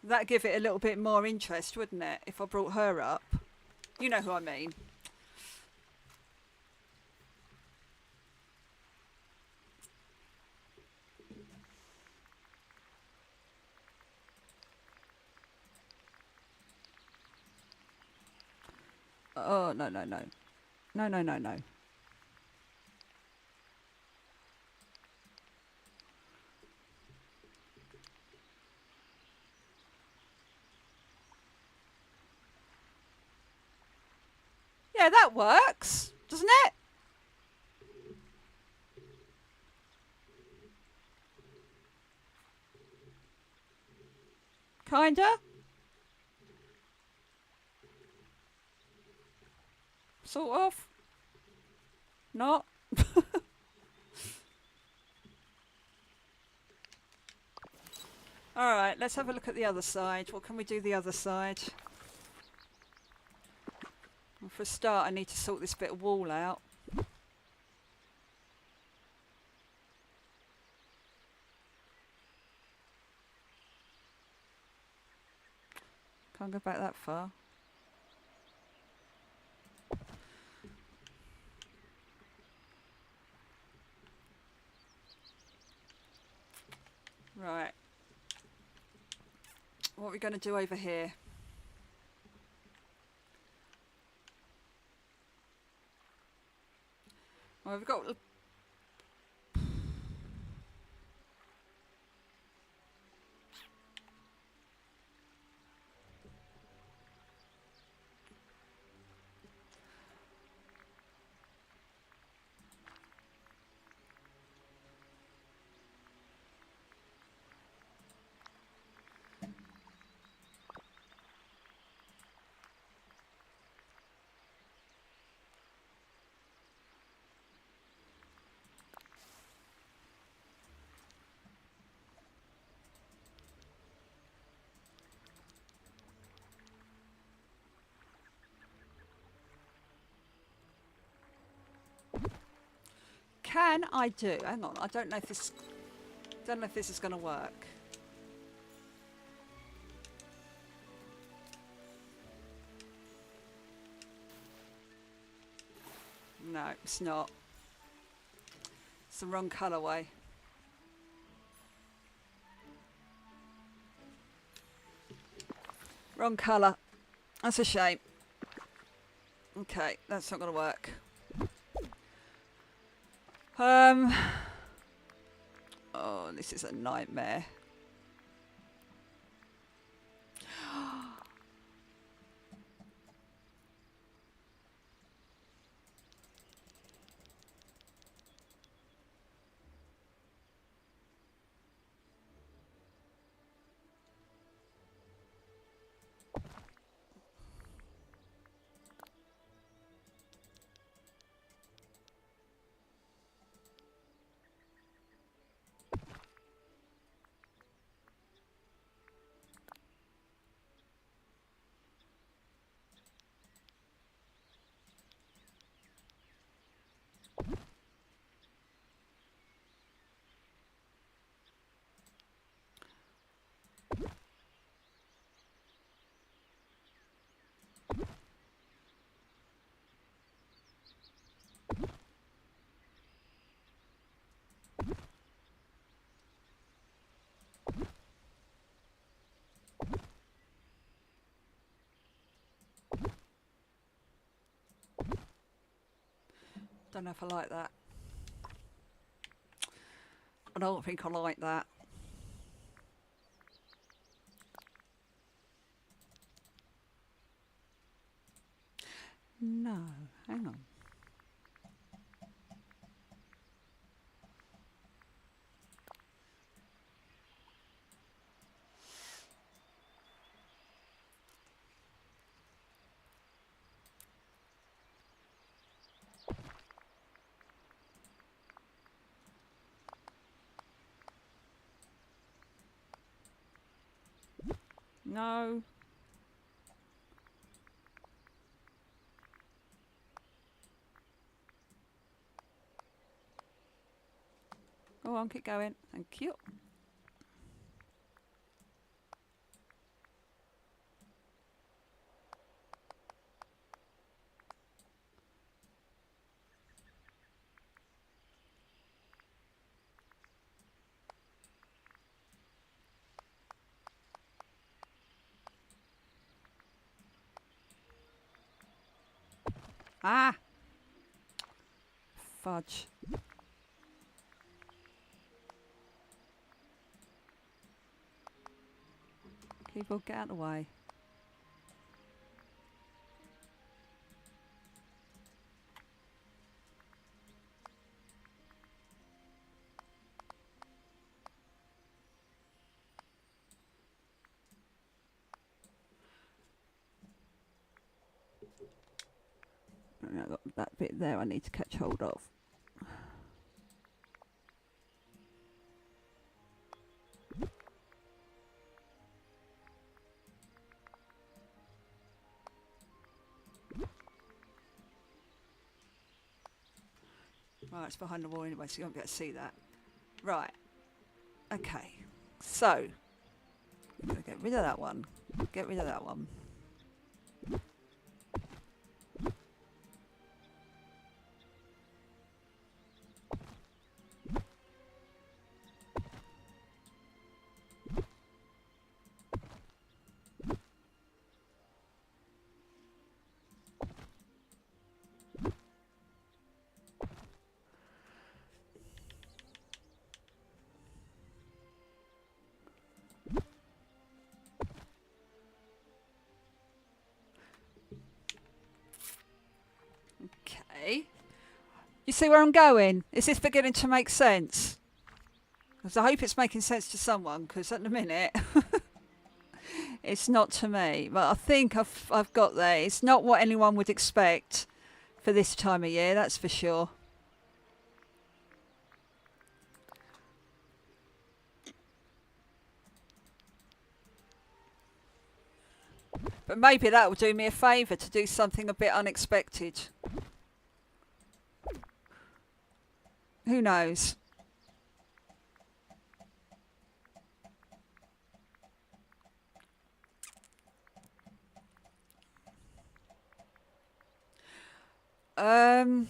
That'd give it a little bit more interest, wouldn't it, if I brought her up? You know who I mean. Oh, no, no, no. No, no, no, no. Yeah, that works, doesn't it? Kinda. Sort of. Not. Alright, let's have a look at the other side. What can we do the other side? Well, for a start, I need to sort this bit of wall out. Can't go back that far. Right. What are we going to do over here? Well, we've got... can I do? Hang on, I don't know if this is going to work. No, it's not. It's the wrong colourway. Wrong colour. That's a shame. Okay, that's not going to work. Oh, this is a nightmare. Don't know if I like that. I don't think I like that. No, hang on. No. Go on, keep going. Thank you. Ah! Fudge. Keyboard, get out of the way. I've got that bit there I need to catch hold of. Right, it's behind the wall anyway, so you won't be able to see that. Right. Okay. So, I'm going to get rid of that one. Get rid of that one. Okay. You see where I'm going? Is this beginning to make sense? Because I hope it's making sense to someone, because at the minute it's not to me. But I think I've got there. It's not what anyone would expect for this time of year, that's for sure. But maybe that will do me a favour to do something a bit unexpected. Who knows? Um,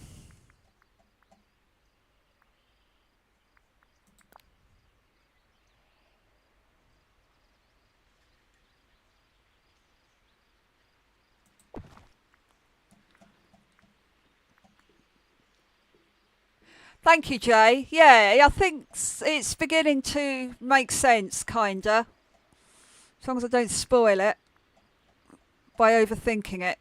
Thank you, Jay. Yeah, I think it's beginning to make sense, kinda. As long as I don't spoil it by overthinking it.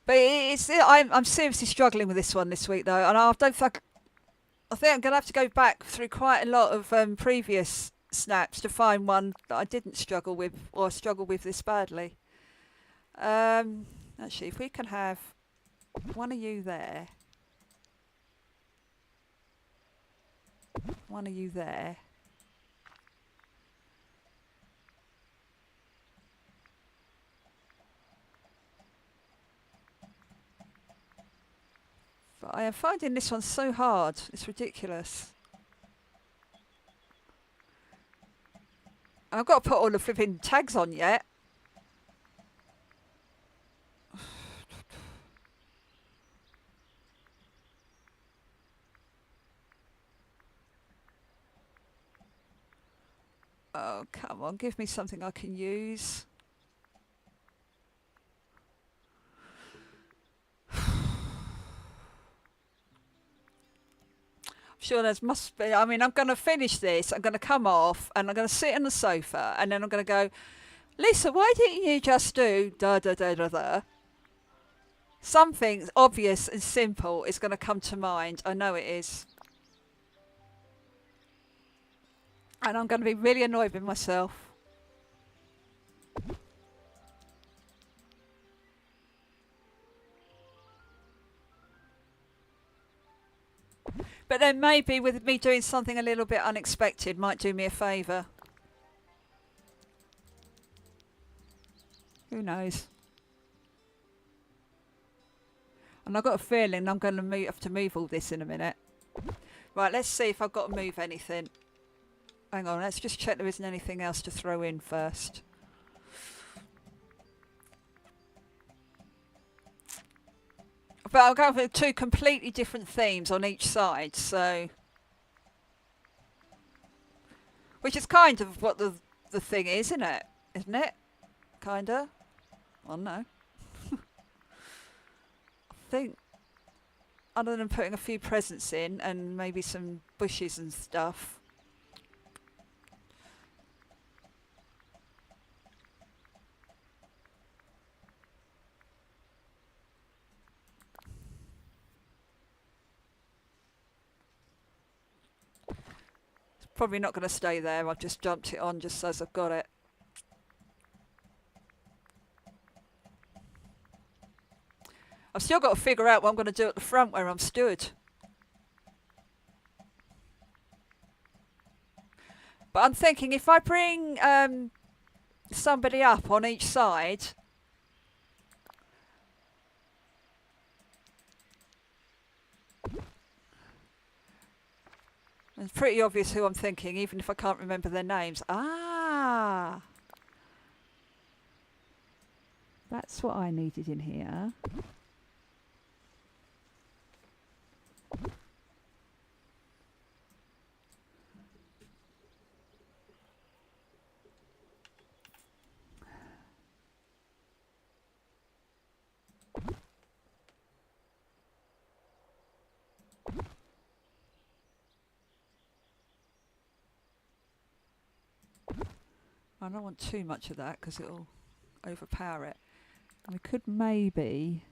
But I'm seriously struggling with this one this week though, and I think I'm gonna have to go back through quite a lot of previous snaps to find one that I didn't struggle with or struggle with this badly. Actually, if we can have one of you there, one of you there. But I am finding this one so hard. It's ridiculous. I've got to put all the flipping tags on yet. Oh, come on, give me something I can use. Sure, there must be. I mean, I'm going to finish this. I'm going to come off and I'm going to sit on the sofa and then I'm going to go, Lisa, why didn't you just do da da da da da? Something obvious and simple is going to come to mind. I know it is. And I'm going to be really annoyed with myself. But then maybe with me doing something a little bit unexpected might do me a favour. Who knows? And I've got a feeling I'm going to have to move all this in a minute. Right, let's see if I've got to move anything. Hang on, let's just check there isn't anything else to throw in first. But I'll go for two completely different themes on each side, so... Which is kind of what the thing is, isn't it? Isn't it? Kinda? Well, no. I think, other than putting a few presents in and maybe some bushes and stuff... Probably not going to stay there. I've just jumped it on just as I've got it. I've still got to figure out what I'm going to do at the front where I'm stood. But I'm thinking if I bring somebody up on each side... It's pretty obvious who I'm thinking, even if I can't remember their names. Ah! That's what I needed in here. I don't want too much of that because it'll overpower it. And we could maybe,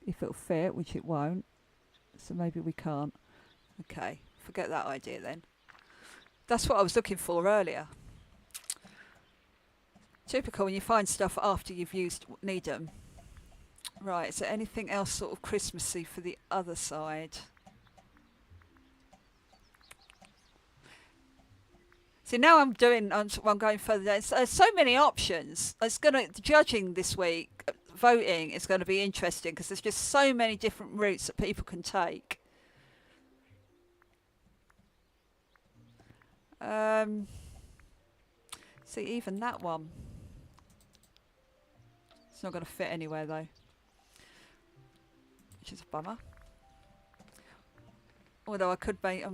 if it'll fit, which it won't, so maybe we can't. Okay, forget that idea then. That's what I was looking for earlier. Typical when you find stuff after you've need them. Right, is there anything else sort of Christmassy for the other side? See, now I'm going further down. There's so many options. It's gonna judging this week, voting is going to be interesting because there's just so many different routes that people can take. See, even that one, it's not going to fit anywhere though, which is a bummer. Although I could make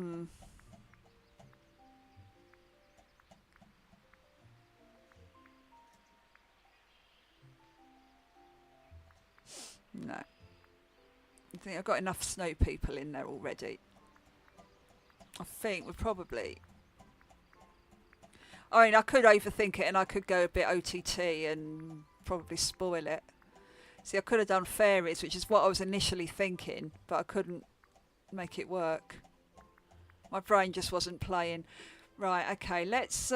no. I think I've got enough snow people in there already. I think we're probably... I mean, I could overthink it and I could go a bit OTT and probably spoil it. See, I could have done fairies, which is what I was initially thinking, but I couldn't make it work. My brain just wasn't playing. Right, okay, let's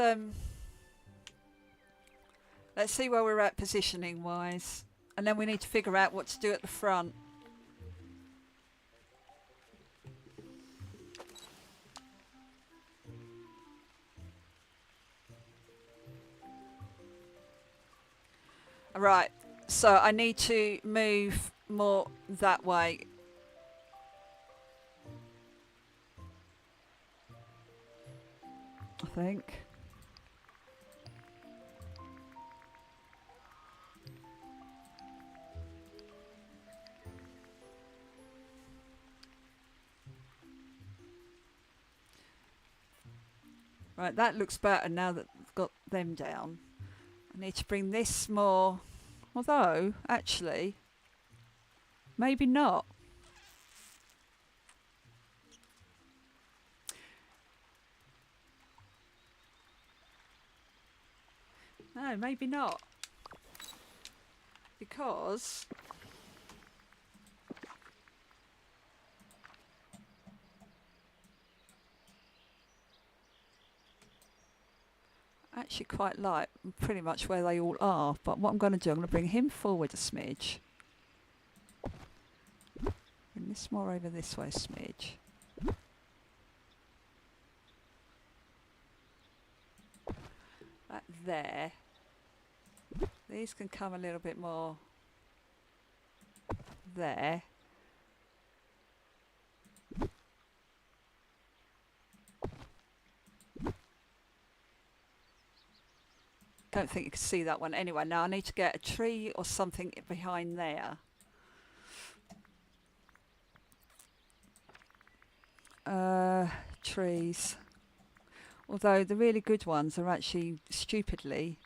see where we're at positioning wise. And then we need to figure out what to do at the front. Right, so I need to move more that way. I think. Right, that looks better now that I've got them down. I need to bring this more, although, actually, maybe not. No, maybe not. Because... I actually quite like pretty much where they all are, but what I'm going to do, I'm going to bring him forward a smidge. Bring this more over this way a smidge. That there. These can come a little bit more there. Don't think you can see that one anyway. Now I need to get a tree or something behind there. Trees. Although the really good ones are actually stupidly...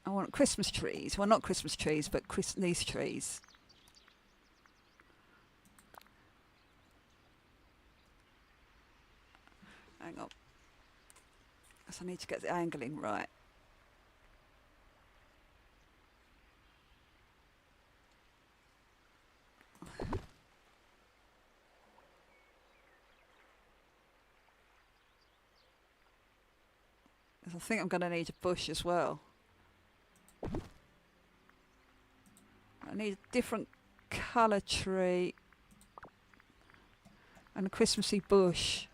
I want Christmas trees. Well, not Christmas trees, but these trees. Hang on. I need to get the angling right. I think I'm going to need a bush as well. I need a different colour tree and a Christmassy bush.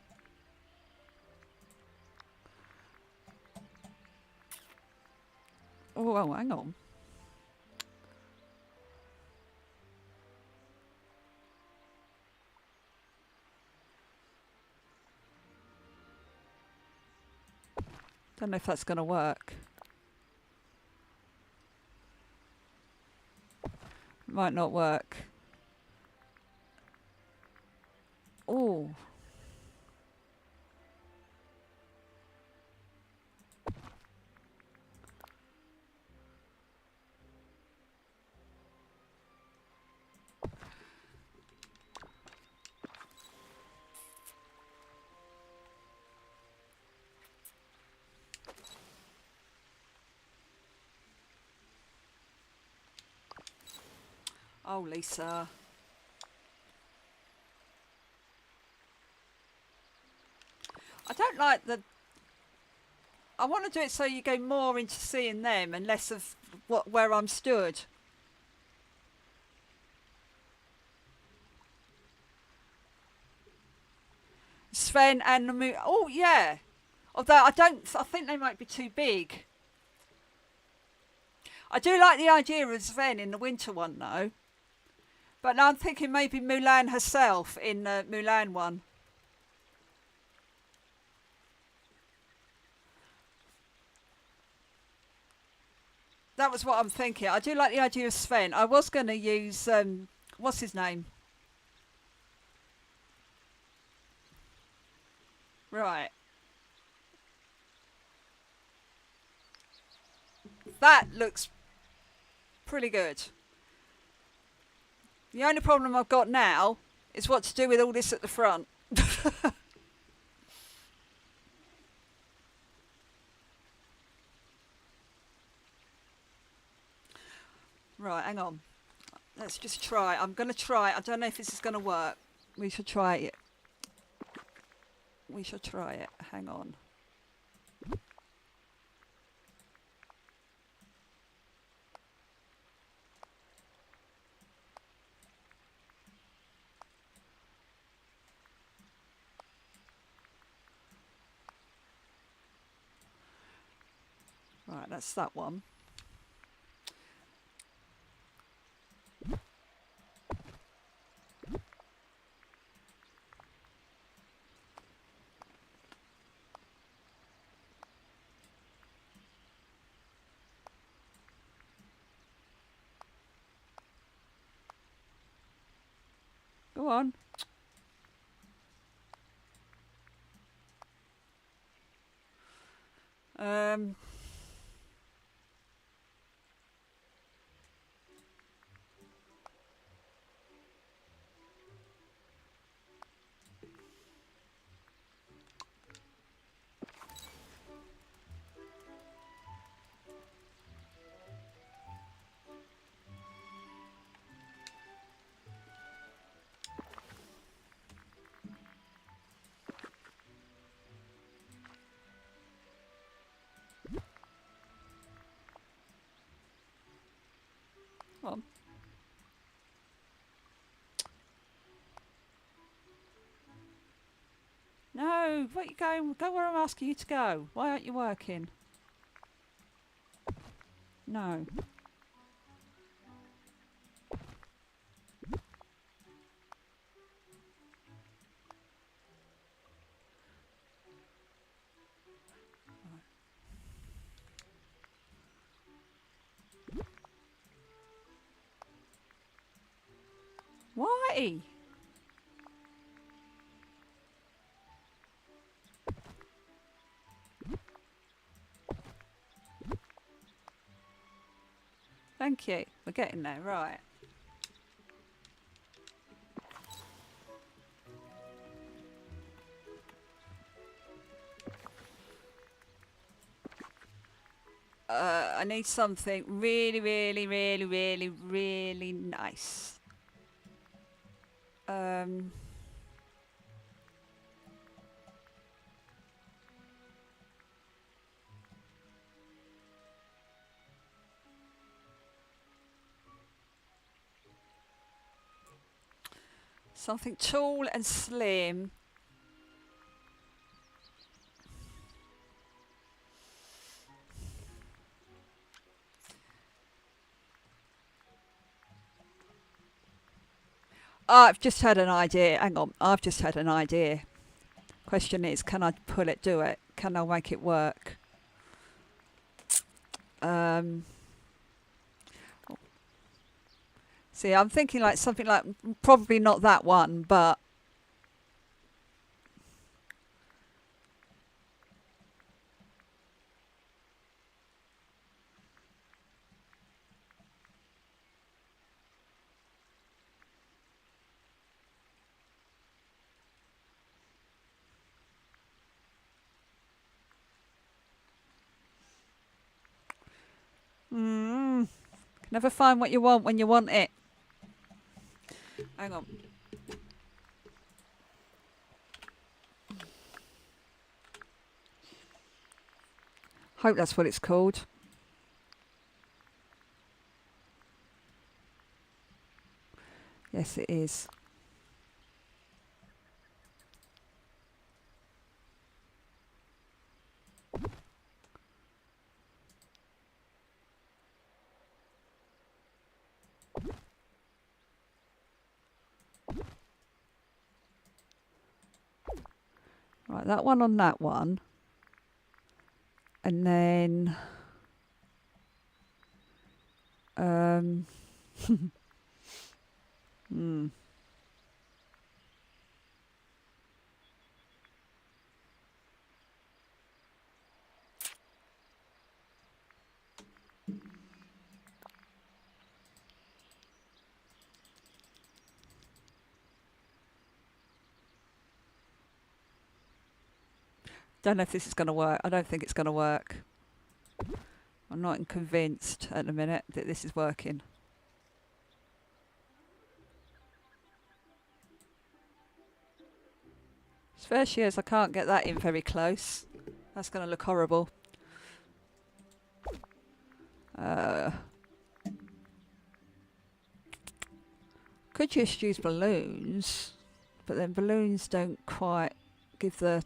Oh, hang on. Don't know if that's going to work. Might not work. Oh. Oh, Lisa. I don't like the... I want to do it so you go more into seeing them and less of where I'm stood. Sven and the moon. Oh yeah. Although I don't, I think they might be too big. I do like the idea of Sven in the winter one though. But now I'm thinking maybe Mulan herself in the Mulan one. That was what I'm thinking. I do like the idea of Sven. I was going to use what's his name? Right. That looks pretty good. The only problem I've got now is what to do with all this at the front. Right, hang on. Let's just try. I'm going to try. I don't know if this is going to work. We should try it. We should try it. Hang on. Right, that's that one. Go on. Um, come on. No, where you going? Go where I'm asking you to go. Why aren't you working? No. Why? Thank you. We're getting there, right. I need something really, really, really, really, really nice. Um, Something tall and slim. I've just had an idea. Hang on. I've just had an idea. Question is, can I pull it, do it? Can I make it work? Um, See, I'm thinking like something like, probably not that one, but never find what you want when you want it. Hang on. Hope that's what it's called. Yes, it is. Right, that one on that one. And then... hmm. Don't know if this is going to work. I don't think it's going to work. I'm not convinced at the minute that this is working. Especially as I can't get that in very close. That's going to look horrible. Could just use balloons, but then balloons don't quite give the...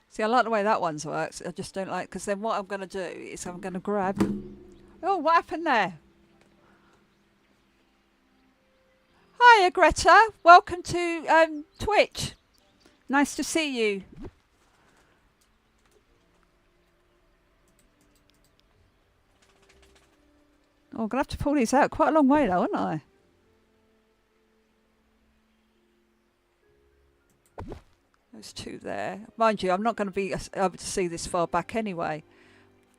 See, I like the way that one's works. I just don't like... Because then what I'm going to do is I'm going to grab... Oh, what happened there? Hiya, Greta. Welcome to Twitch. Nice to see you. Oh, I'm going to have to pull these out quite a long way though, aren't I? Those two there. Mind you, I'm not going to be able to see this far back anyway.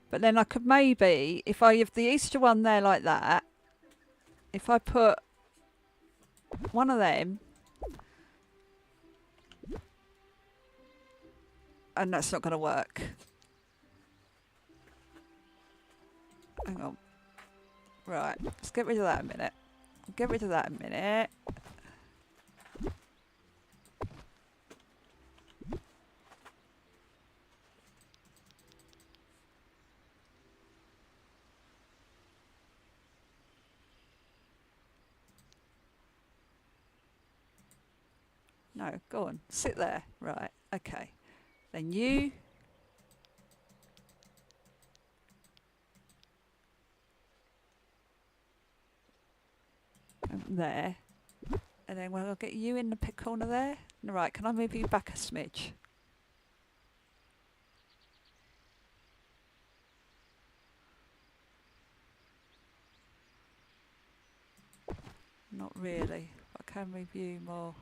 But then I could maybe, if I have the Easter one there like that, if I put one of them, and that's not going to work. Hang on. Right, let's get rid of that a minute. Get rid of that a minute. No, go on. Sit there. Right, okay. Then you... there. And then we'll get you in the pit corner there. Right, can I move you back a smidge? Not really. But I can move you more.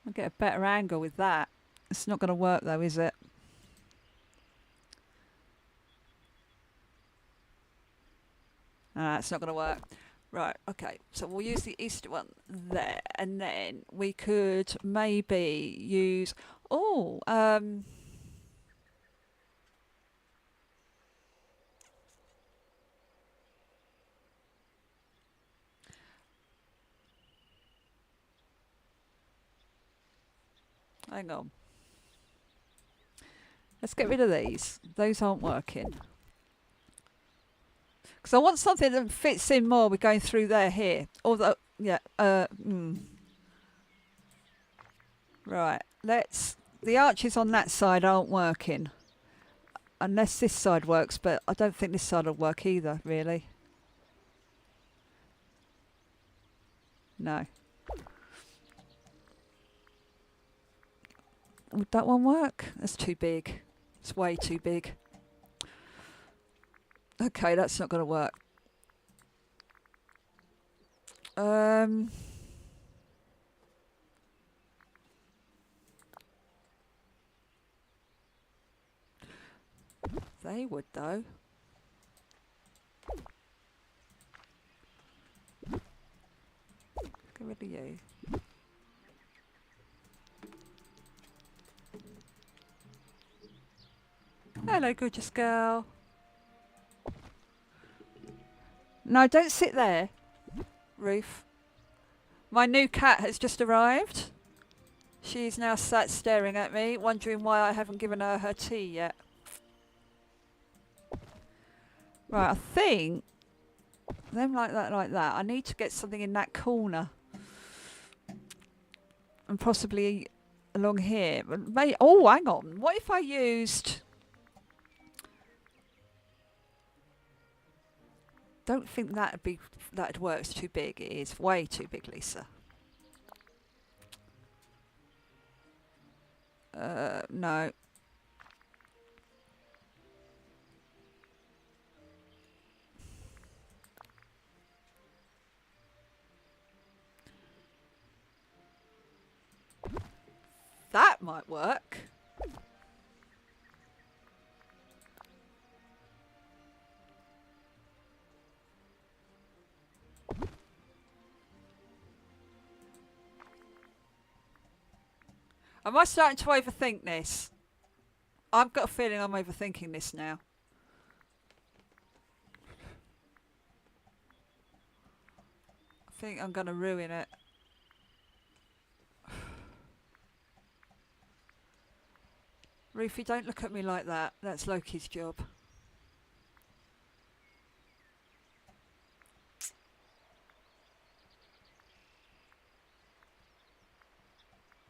I'll get a better angle with that. It's not going to work though, is it? It's not going to work. Right, okay. So we'll use the Easter one there. And then we could maybe use... Oh, hang on. Let's get rid of these. Those aren't working. Because I want something that fits in more with going through there here. Although, yeah, Right, let's... The arches on that side aren't working. Unless this side works, but I don't think this side will work either, really. No. Would that one work? That's too big. It's way too big. Okay, that's not going to work. They would, though. Get rid of you. Hello, gorgeous girl. No, don't sit there, Ruth. My new cat has just arrived. She's now sat staring at me, wondering why I haven't given her her tea yet. Right, I think them like that, like that. I need to get something in that corner. And possibly along here. Oh, hang on. What if I used... Don't think that'd work. It's too big. It is way too big, Lisa. No. That might work. Am I starting to overthink this? I've got a feeling I'm overthinking this now. I think I'm going to ruin it. Ruthie, don't look at me like that. That's Loki's job.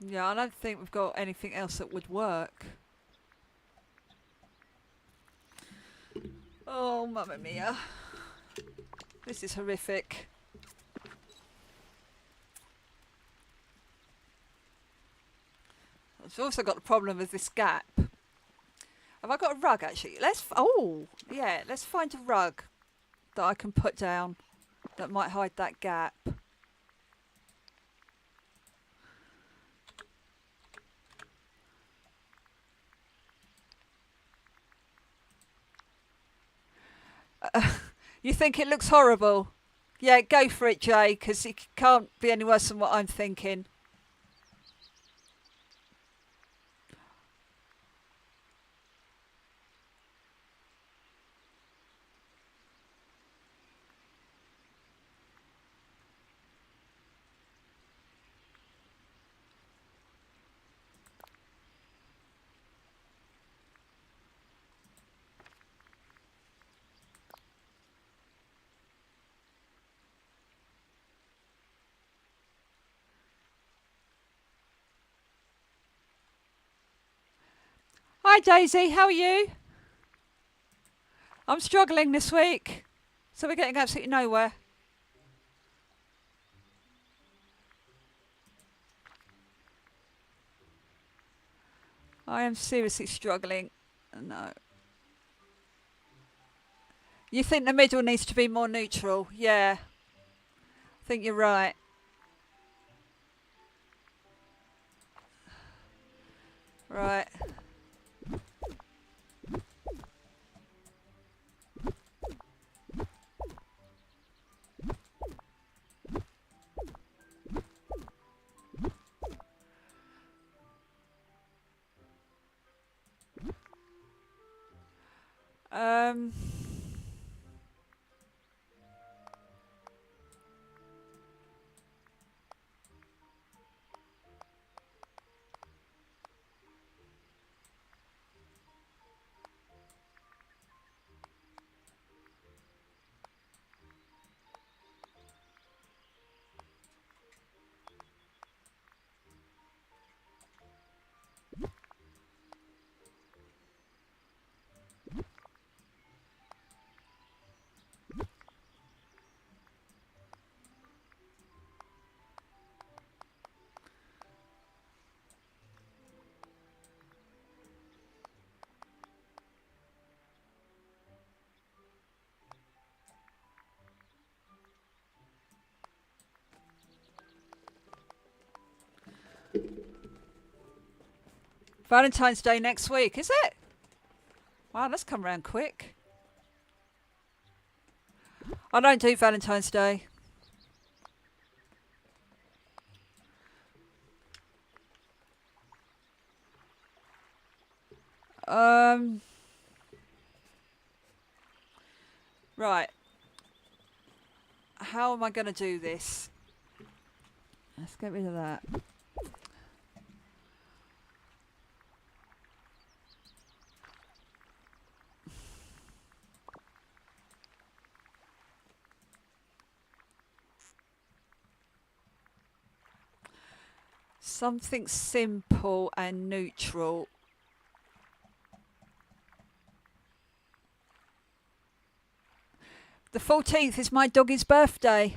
Yeah, I don't think we've got anything else that would work. Oh, mamma mia. This is horrific. I've also got the problem with this gap. Have I got a rug, actually? Oh, yeah, let's find a rug that I can put down that might hide that gap. You think it looks horrible? Yeah, go for it, Jay, because it can't be any worse than what I'm thinking. Hi Daisy, how are you? I'm struggling this week, so we're getting absolutely nowhere. I am seriously struggling. No. You think the middle needs to be more neutral? Yeah. I think you're right. Right. Um... Valentine's Day next week, is it? Wow, that's come round quick. I don't do Valentine's Day. Right. How am I going to do this? Let's get rid of that. Something simple and neutral. The 14th is my doggy's birthday.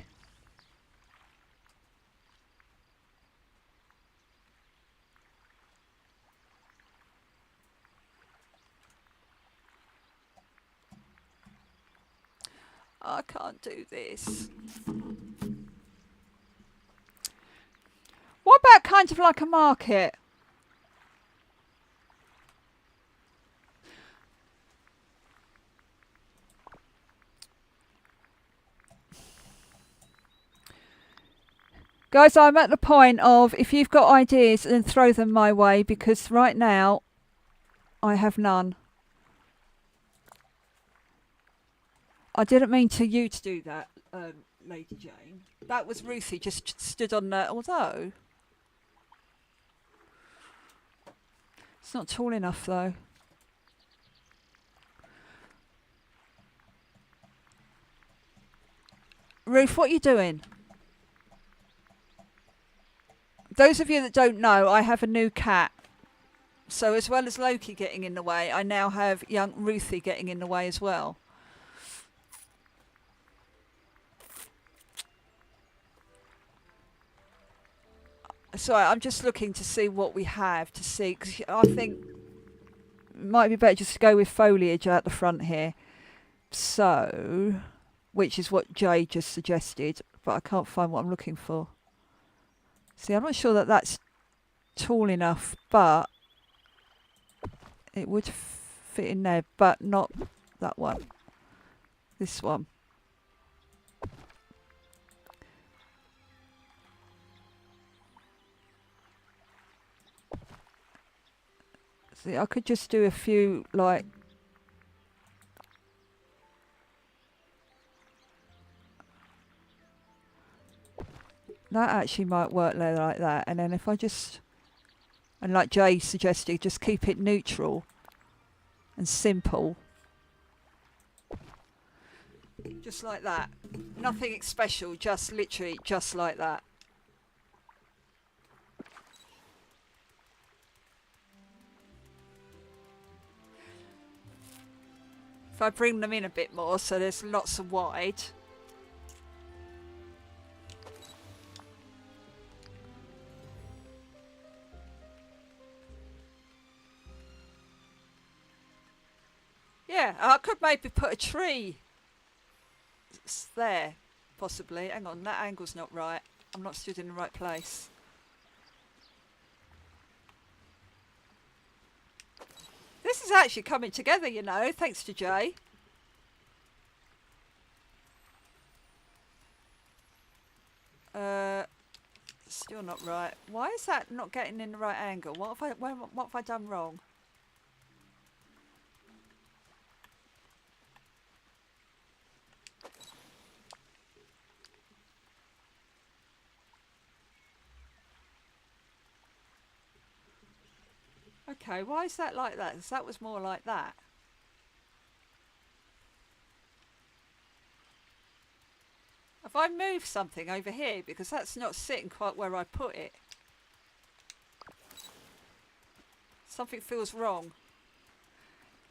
I can't do this. What about kind of like a market? Guys, I'm at the point of if you've got ideas, then throw them my way because right now I have none. I didn't mean to you to do that, Lady Jane. That was Ruthie just stood on the... Although... It's not tall enough though. Ruth, what are you doing? Those of you that don't know, I have a new cat. So as well as Loki getting in the way, I now have young Ruthie getting in the way as well. Sorry, I'm just looking to see what we have to see, because I think it might be better just to go with foliage out the front here. So, which is what Jay just suggested, but I can't find what I'm looking for. See, I'm not sure that that's tall enough, but it would fit in there, but not that one. This one. See, I could just do a few, like... That actually might work there like that. And then if I just... And like Jay suggested, just keep it neutral and simple. Just like that. Nothing special, just literally just like that. If I bring them in a bit more, so there's lots of wide. Yeah, I could maybe put a tree there, possibly. Hang on, that angle's not right. I'm not stood in the right place. This is actually coming together, you know, thanks to Jay. Still not right. Why is that not getting in the right angle? What have I done wrong? Okay, why is that like that? 'Cause that was more like that. Have I moved something over here? Because that's not sitting quite where I put it. Something feels wrong.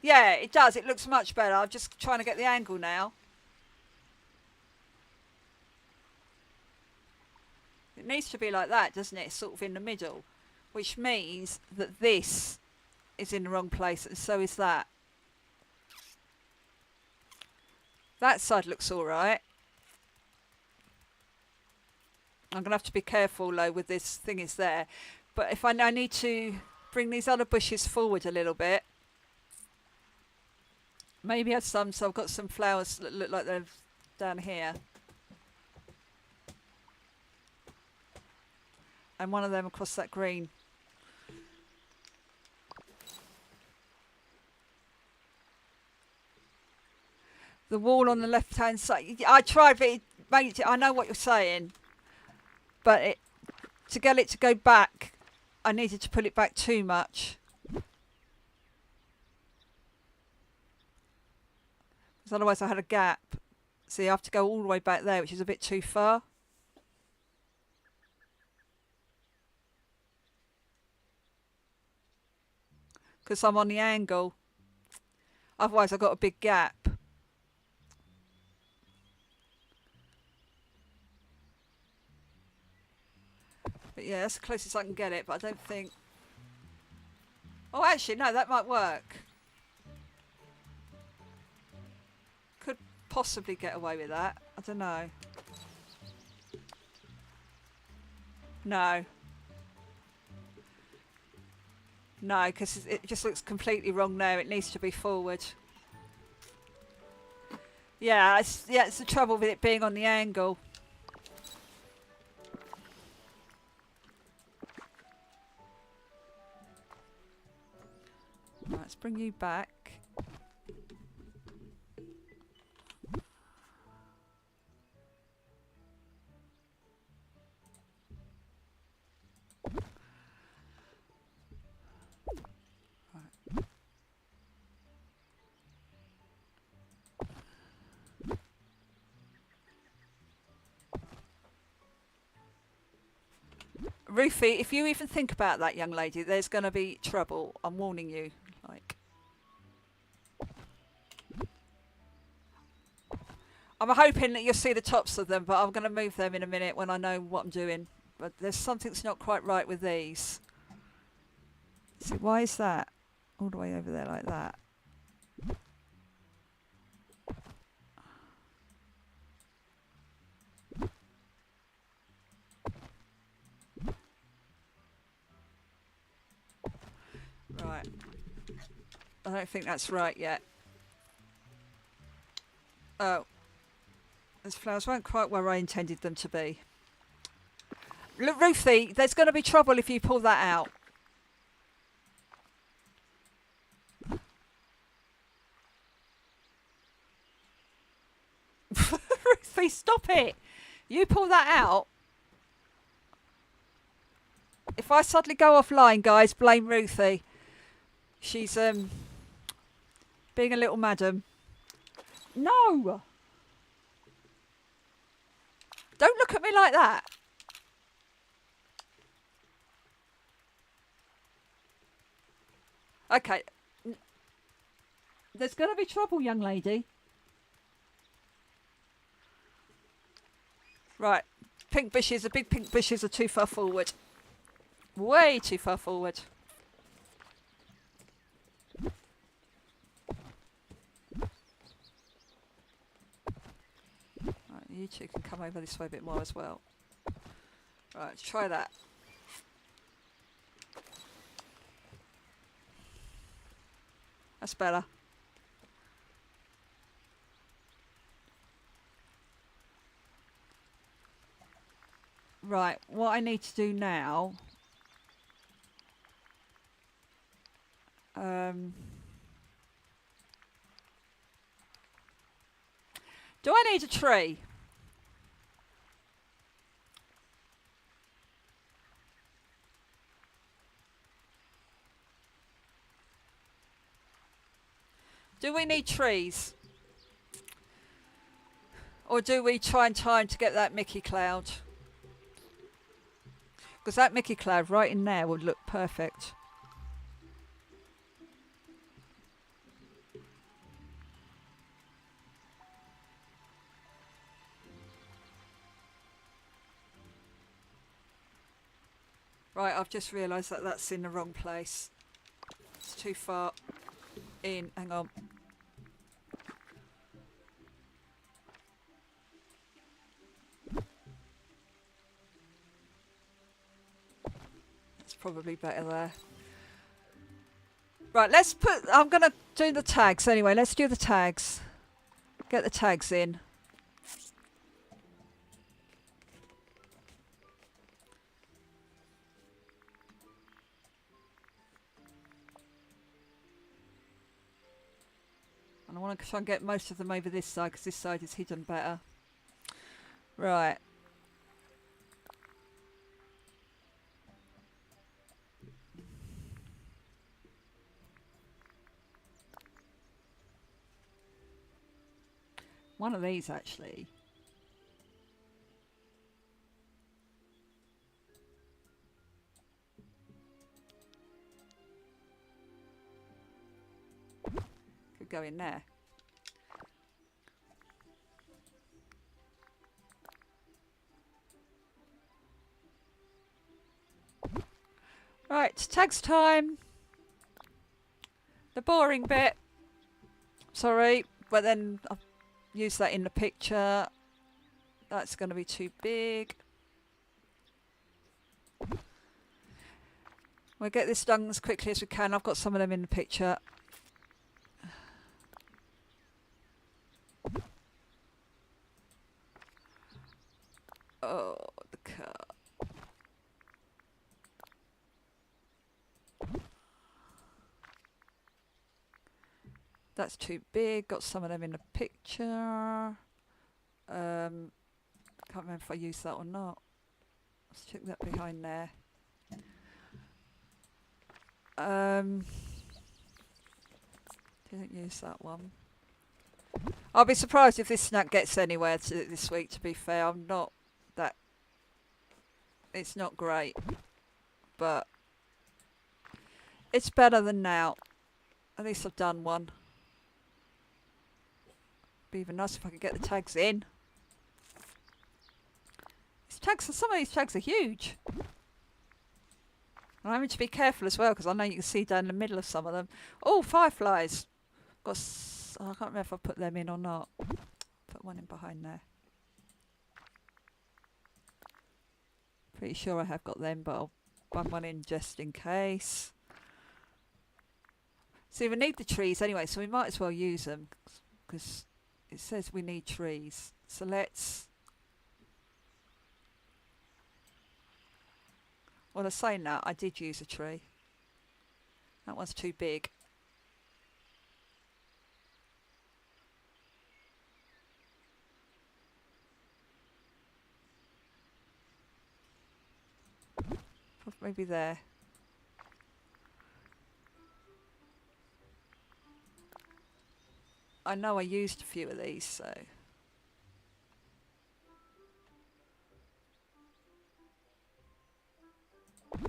Yeah, it does. It looks much better. I'm just trying to get the angle now. It needs to be like that, doesn't it? Sort of in the middle. Which means that this is in the wrong place and so is that. That side looks alright. I'm going to have to be careful though with this thing is there. But if I need to bring these other bushes forward a little bit. Maybe add some, so I've got some flowers that look like they're down here. And one of them across that green. The wall on the left hand side. I tried, but it made it, I know what you're saying. But to get it to go back, I needed to pull it back too much. Because otherwise I had a gap. See, I have to go all the way back there, which is a bit too far. because I'm on the angle. Otherwise, I've got a big gap. But yeah, that's the closest I can get it, but I don't think... Oh, actually, no, that might work. Could possibly get away with that. I don't know. No. No, because it just looks completely wrong now. It needs to be forward. Yeah, it's the trouble with it being on the angle. Right, let's bring you back. Ruthie, if you even think about that, young lady, there's going to be trouble. I'm warning you. Like, I'm hoping that you'll see the tops of them, but I'm going to move them in a minute when I know what I'm doing. But there's something that's not quite right with these. See, why is that? All the way over there like that. Right. I don't think that's right yet. Oh. Those flowers weren't quite where I intended them to be. Look, Ruthie, there's going to be trouble if you pull that out. Ruthie, stop it. You pull that out. If I suddenly go offline, guys, blame Ruthie. She's being a little madam. No! Don't look at me like that. Okay. There's going to be trouble, young lady. Right. Pink bushes, the big pink bushes are too far forward. Way too far forward. Right, you two can come over this way a bit more as well. Right, let's try that. That's better. Right, what I need to do now... do I need a tree? Do we need trees? Or do we try and time to get that Mickey cloud? Because that Mickey cloud right in there would look perfect. Right, I've just realised that that's in the wrong place. It's too far in. Hang on. That's probably better there. Right, let's put... I'm going to do the tags anyway. Let's do the tags. Get the tags in. And I want to try and get most of them over this side because this side is hidden better. Right. One of these actually. Could go in there. Right, tags time. The boring bit. Sorry, but then I've used that in the picture. That's going to be too big. We'll get this done as quickly as we can. I've got some of them in the picture. Oh, the car. That's too big. Got some of them in the picture. Can't remember if I used that or not. Let's check that behind there. Didn't use that one. I'll be surprised if this snack gets anywhere this week, to be fair. I'm not that... It's not great. But it's better than now. At least I've done one. Be even nice if I could get the tags in. These tags, some of these tags are huge. And I'm having to be careful as well because I know you can see down the middle of some of them. Oh, fireflies. Got. I can't remember if I put them in or not. Put one in behind there. Pretty sure I have got them, but I'll bung one in just in case. See, we need the trees anyway, so we might as well use them because it says we need trees. So let's... Well, I was saying that, I did use a tree. That one's too big. Maybe there. I know I used a few of these, so...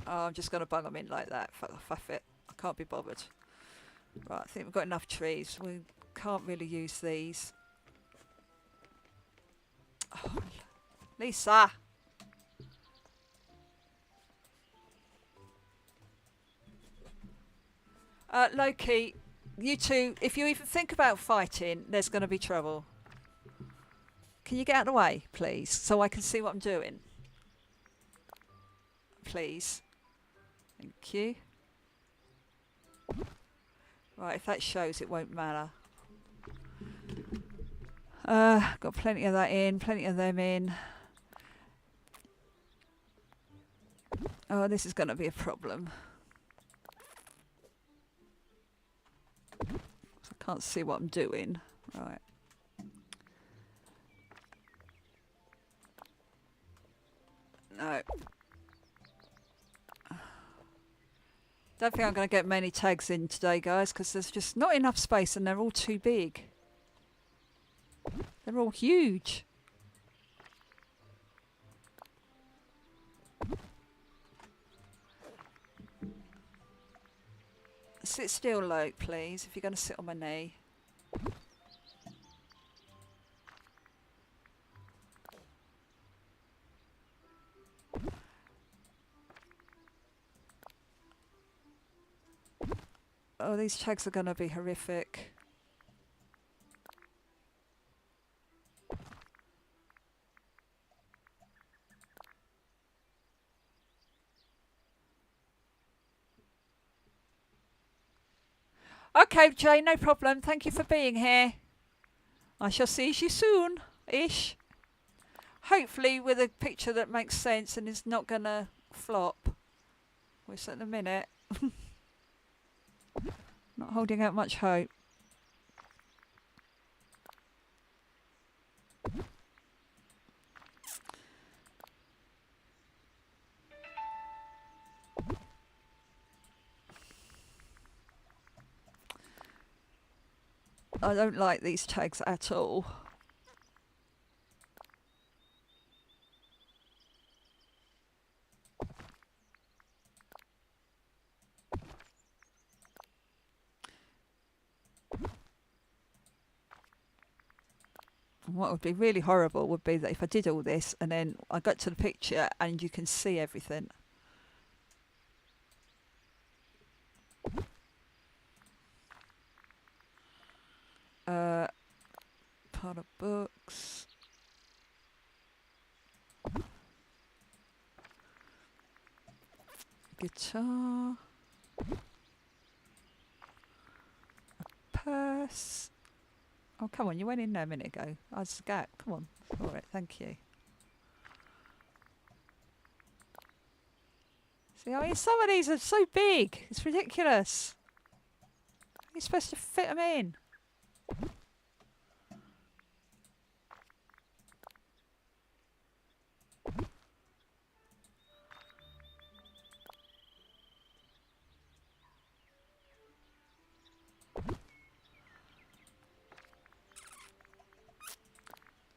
Oh, I'm just going to bung them in like that. Fuff it. I can't be bothered. Right, I think we've got enough trees. We can't really use these. Oh, Lisa! Loki, you two, if you even think about fighting, there's going to be trouble. Can you get out of the way, please, so I can see what I'm doing? Please. Thank you. Right, if that shows, it won't matter. Got plenty of that in, plenty of them in. Oh, this is going to be a problem. I can't see what I'm doing. Right. No. Don't think I'm going to get many tags in today, guys, because there's just not enough space and they're all too big. They're all huge. Sit still, Luke, please, if you're going to sit on my knee. Oh, these tags are going to be horrific. Okay, Jay, no problem. Thank you for being here. I shall see you soon-ish. Hopefully with a picture that makes sense and is not going to flop. We're set in a minute. Not holding out much hope. I don't like these tags at all. And what would be really horrible would be that if I did all this and then I got to the picture and you can see everything. Part of books. Guitar. A purse. Oh, come on, you went in there a minute ago. I was a gap. Come on. All right, thank you. See, I mean, some of these are so big. It's ridiculous. You're supposed to fit them in.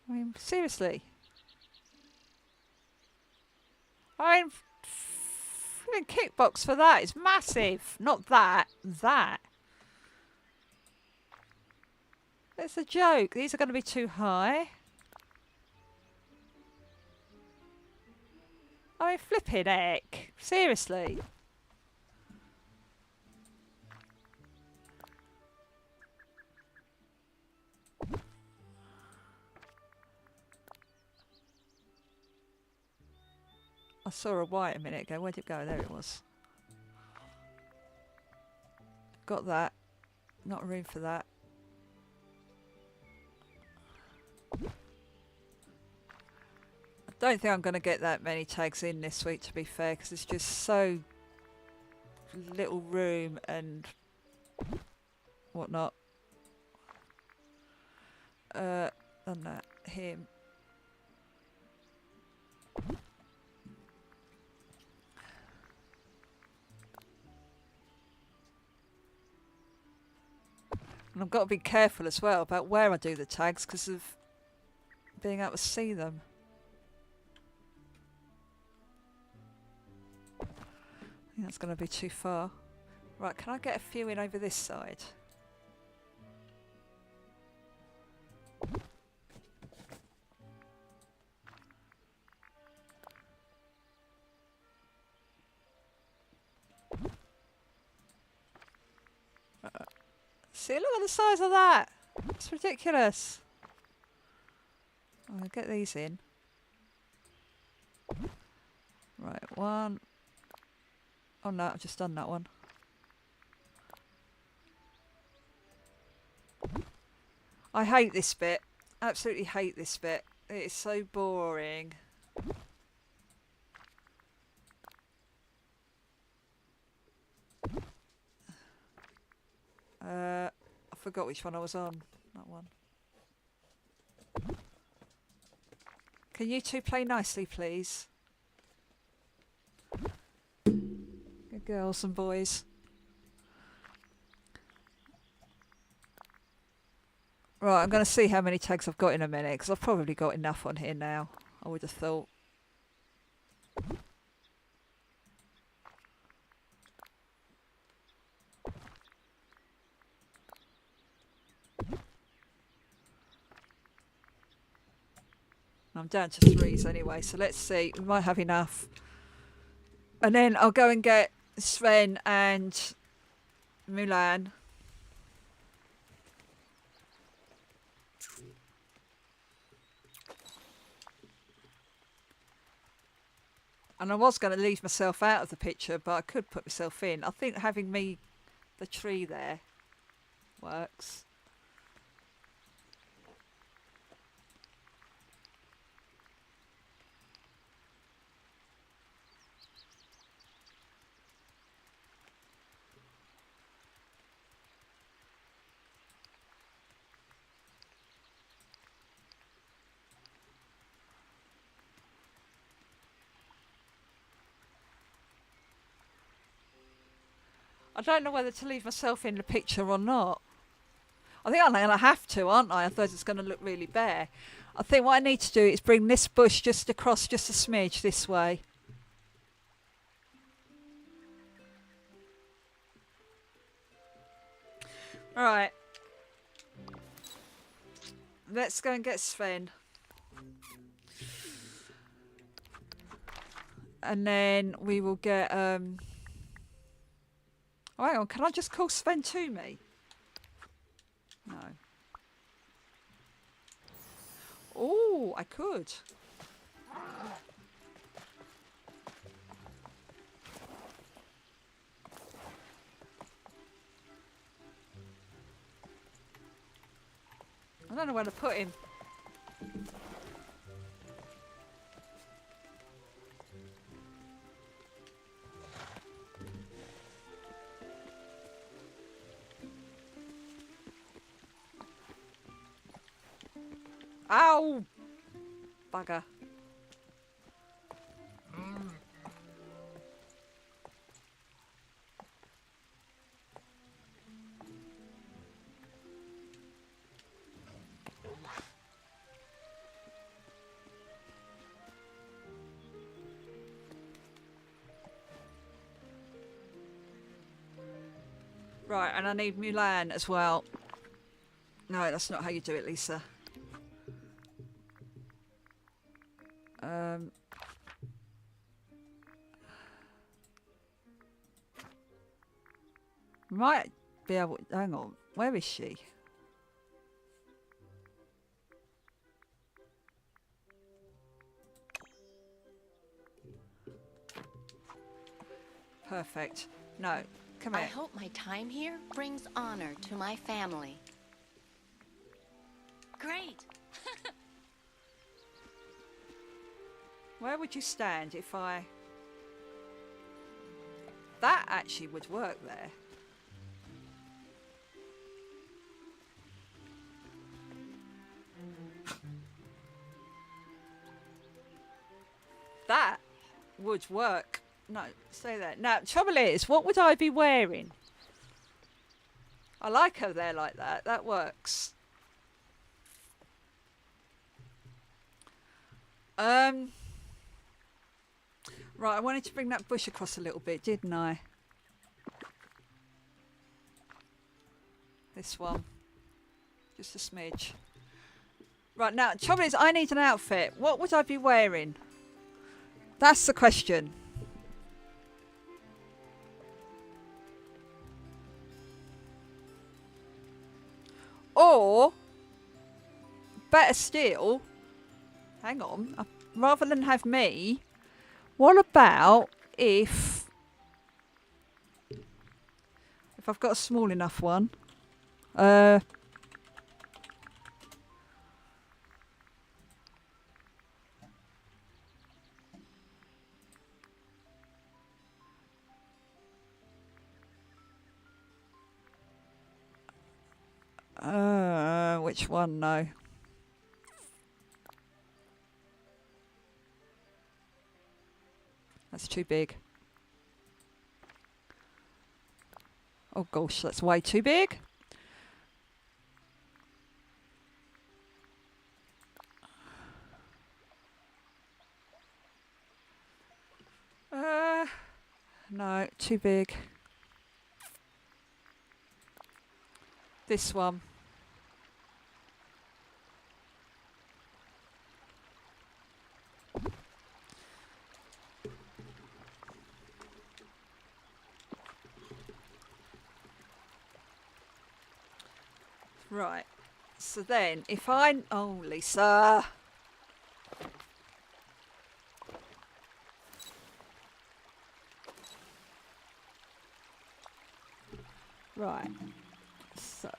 I mean, seriously. I mean, kickbox for that is massive. Not that. That. It's a joke. These are going to be too high. I mean, flipping heck. Seriously. I saw a white a minute ago. Where'd it go? There it was. Got that. Not room for that. I don't think I'm going to get that many tags in this week, to be fair, because it's just so little room and whatnot. Done that. Him. And I've got to be careful as well about where I do the tags because of being able to see them. I think that's going to be too far. Right, can I get a few in over this side? See, look at the size of that. It's ridiculous. I'll get these in. Right, one. Oh no, I've just done that one. I hate this bit. Absolutely hate this bit. It is so boring. I forgot which one I was on. That one. Can you two play nicely, please? Good girls and boys. Right, I'm going to see how many tags I've got in a minute, because I've probably got enough on here now, I would have thought. I'm down to 3s anyway, so let's see. We might have enough. And then I'll go and get Sven and Mulan. And I was going to leave myself out of the picture, but I could put myself in. I think having the tree there works. I don't know whether to leave myself in the picture or not. I think I'm going to have to, aren't I? Otherwise it's going to look really bare. I think what I need to do is bring this bush just across just a smidge this way. Right. let's go and get Sven. And then we will get oh, hang on, can I just call Sven to me? No. Oh, I could. I don't know where to put him. Ow! Bugger. Right, and I need Mulan as well. No, that's not how you do it, Lisa. Might be able. Hang on, where is she? Perfect. No, come here. I hope my time here brings honor to my family. Great. Where would you stand if I... That actually would work there. That would work. No, say that. Now, trouble is, what would I be wearing? I like her there like that. That works. Right, I wanted to bring that bush across a little bit, didn't I? This one. Just a smidge. Right, now, trouble is, I need an outfit. What would I be wearing? That's the question. Or, better still, hang on, rather than have me, what about if I've got a small enough one? Which one? No. That's too big. Oh gosh, that's way too big. No, too big. This one. Right. So then, if I... Oh, Lisa. Right. So,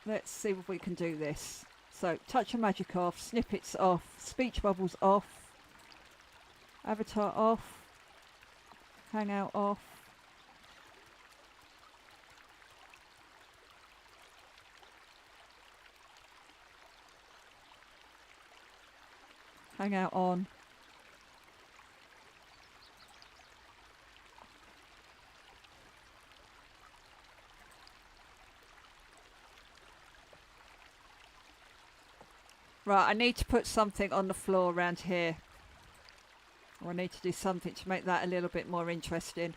let's see if we can do this. So, touch of magic off, snippets off, speech bubbles off, avatar off, hangout off. Hangout on. Right, I need to put something on the floor around here. Or I need to do something to make that a little bit more interesting.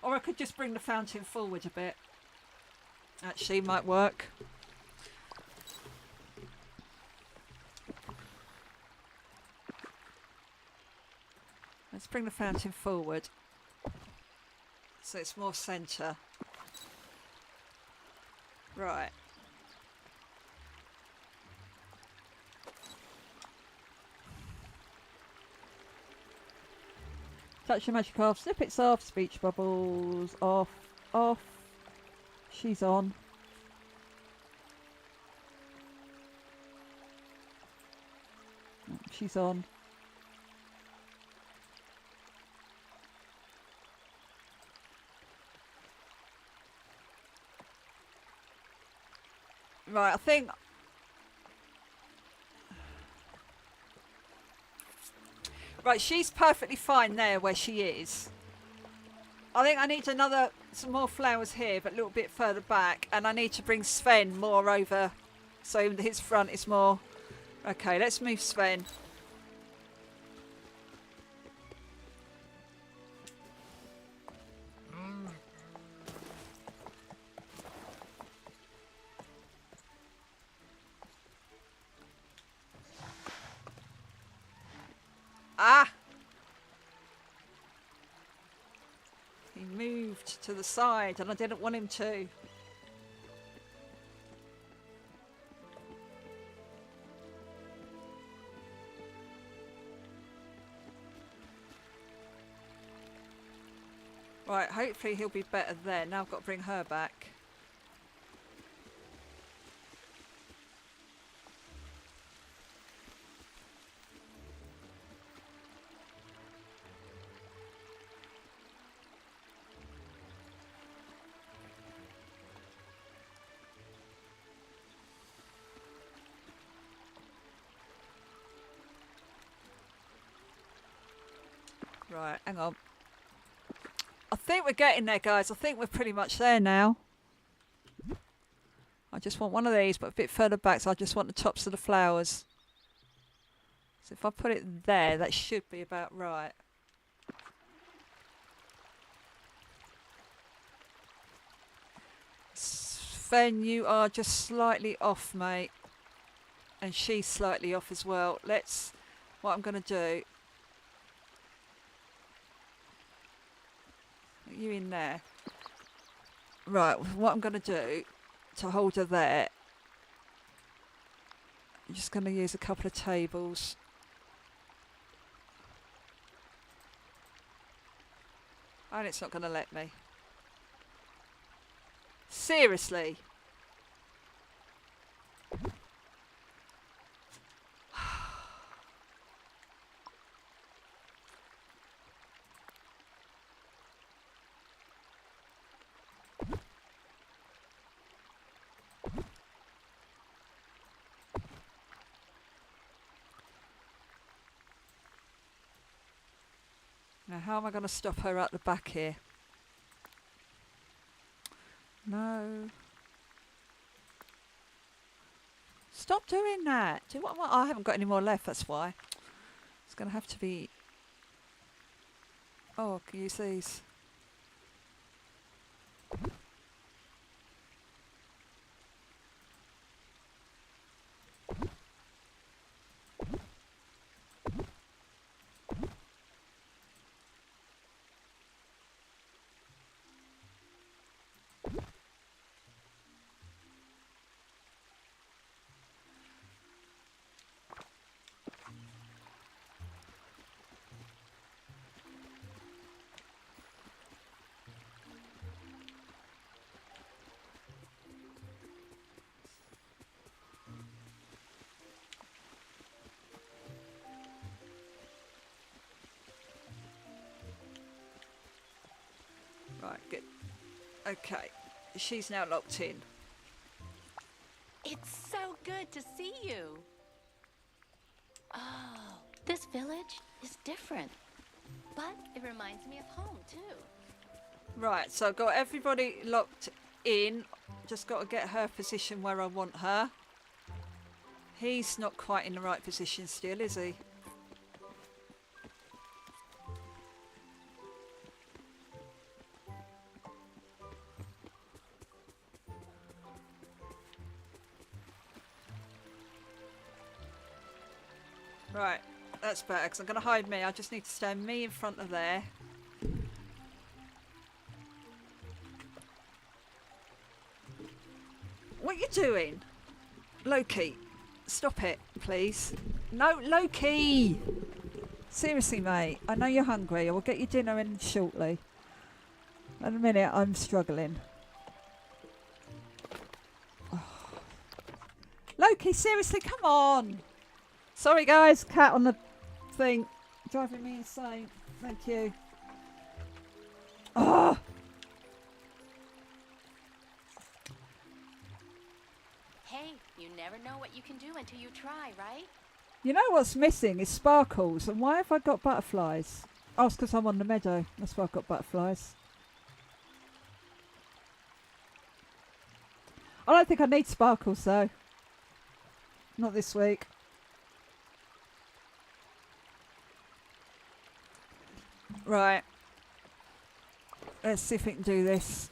Or I could just bring the fountain forward a bit. Actually, might work. Let's bring the fountain forward. So it's more centre. Right. Touch the magic off, snippets off, speech bubbles off, off. She's on. She's on. Right, I think... Right, she's perfectly fine there where she is. I think I need some more flowers here, but a little bit further back. And I need to bring Sven more over, so his front is more... Okay, let's move Sven. Ah! He moved to the side and I didn't want him to. Right, hopefully he'll be better there. Now I've got to bring her back. Right, hang on. I think we're getting there, guys. I think we're pretty much there now. I just want one of these, but a bit further back, so I just want the tops of the flowers. So if I put it there, that should be about right. Sven, you are just slightly off, mate. And she's slightly off as well. What I'm going to do... You in there. Right, what I'm going to do to hold her there, I'm just going to use a couple of tables. And it's not going to let me. Seriously? Now, how am I going to stop her at the back here? No. Stop doing that. Do what I haven't got any more left, that's why. It's going to have to be... Oh, I can use these. Right, good. Okay, she's now locked in. It's so good to see you. Oh, this village is different. But it reminds me of home, too. Right, so I've got everybody locked in. Just got to get her position where I want her. He's not quite in the right position still, is he? Right, that's better because I'm going to hide me. I just need to stand me in front of there. What are you doing? Loki, stop it, please. No, Loki! Seriously, mate, I know you're hungry. I will get you dinner in shortly. In a minute, I'm struggling. Oh. Loki, seriously, come on! Sorry, guys, cat on the thing. Driving me insane. Thank you. Oh! Hey, you never know what you can do until you try, right? You know what's missing is sparkles. And why have I got butterflies? Oh, it's because I'm on the meadow. That's why I've got butterflies. I don't think I need sparkles, though. Not this week. Right. Let's see if we can do this.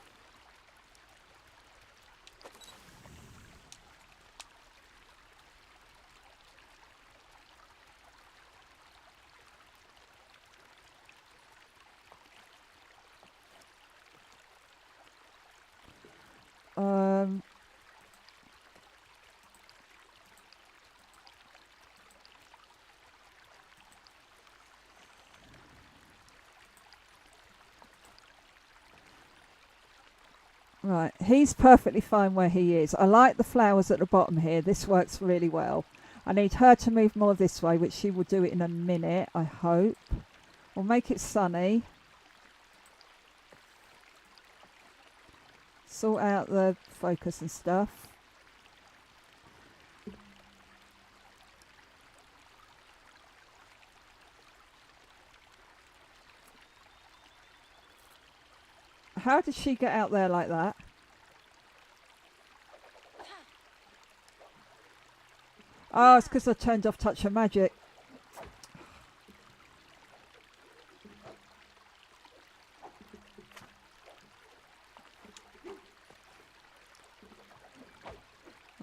Right, he's perfectly fine where he is. I like the flowers at the bottom here. This works really well. I need her to move more this way, which she will do it in a minute, I hope. We'll make it sunny. Sort out the focus and stuff. How did she get out there like that? Oh, it's because I turned off Touch of Magic.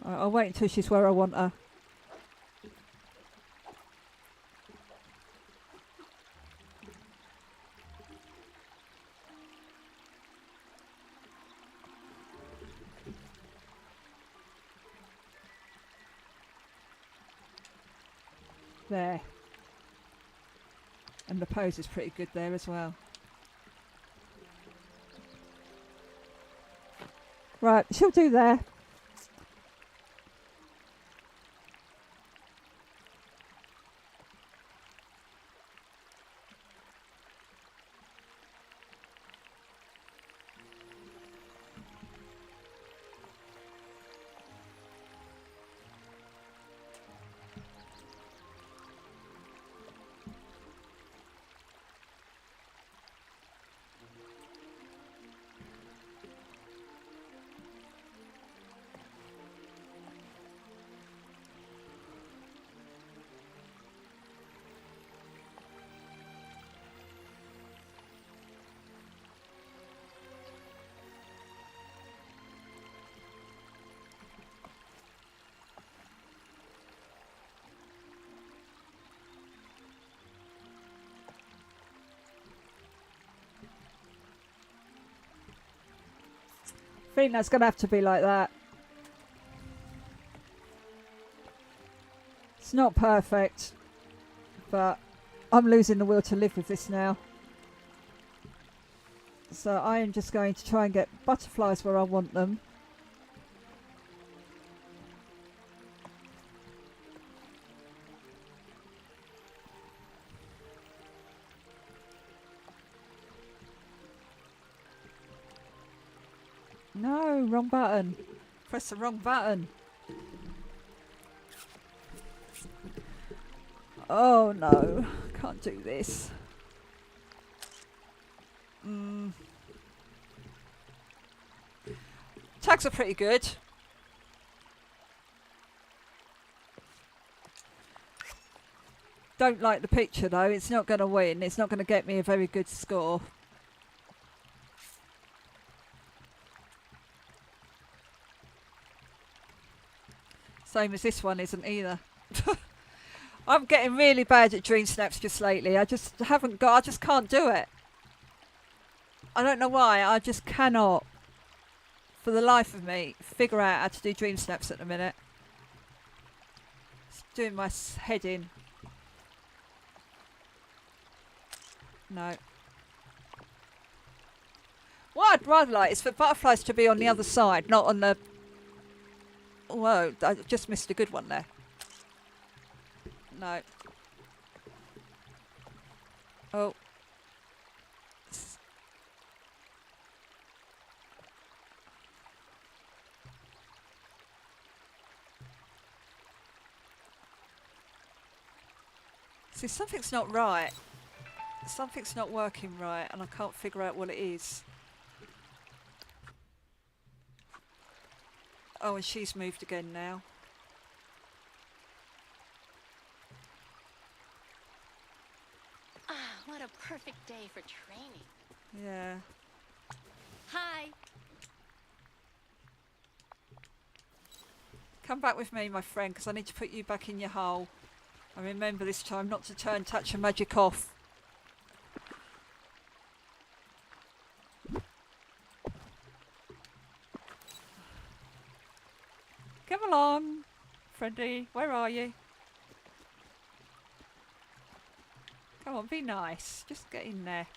I'll wait until she's where I want her. There. And the pose is pretty good there as well. Right, she'll do there. I think that's going to have to be like that. It's not perfect, but I'm losing the will to live with this now. So I am just going to try and get butterflies where I want them. No, wrong button. Press the wrong button. Oh no, can't do this. Tags are pretty good. Don't like the picture though, it's not going to win. It's not going to get me a very good score. Same as this one isn't either. I'm getting really bad at dream snaps just lately. I just haven't got. I just can't do it. I don't know why. I just cannot, for the life of me, figure out how to do dream snaps at the minute. It's doing my head in. No. What I'd rather like is for butterflies to be on the other side, not on the... Whoa, I just missed a good one there. No. Oh. See, something's not right. Something's not working right, and I can't figure out what it is. Oh, and she's moved again now. Ah, what a perfect day for training. Yeah. Hi. Come back with me, my friend, because I need to put you back in your hole. And remember this time not to turn touch and magic off. Come along, friendly. Where are you? Come on, be nice. Just get in there.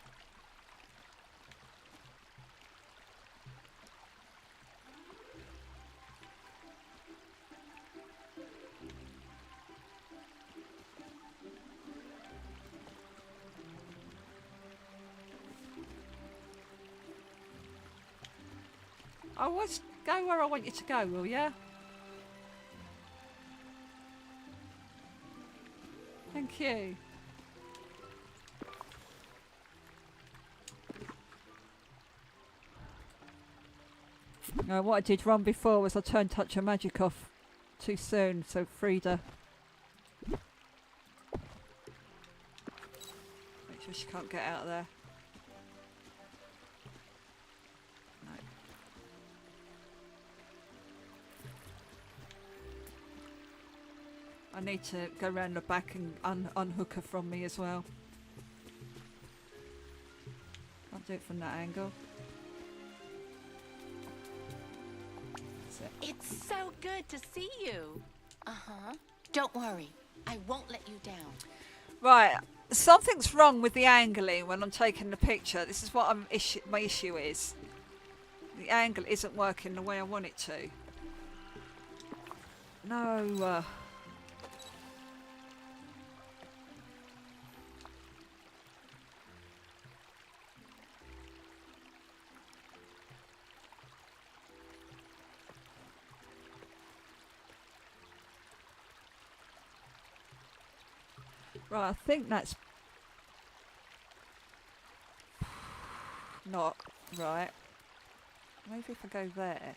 Always go where I want you to go, will ya? Thank you. No, what I did wrong before was I turned touch of magic off too soon, so Frida. Make sure she can't get out of there. No. I need to go round the back and unhook her from me as well. Can't do it from that angle. It's so good to see you. Uh-huh. Don't worry. I won't let you down. Right. Something's wrong with the angling when I'm taking the picture. This is what my issue is. The angle isn't working the way I want it to. No. Right, I think that's not right. Maybe if I go there.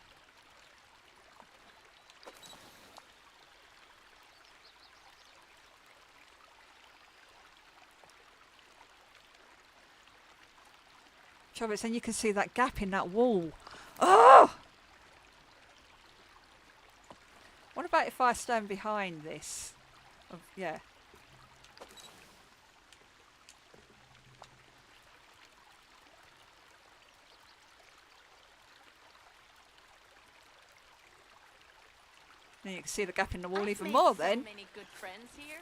Trouble is, then you can see that gap in that wall. Oh! What about if I stand behind this? Oh, yeah. Now you can see the gap in the wall even more then. So many good friends here.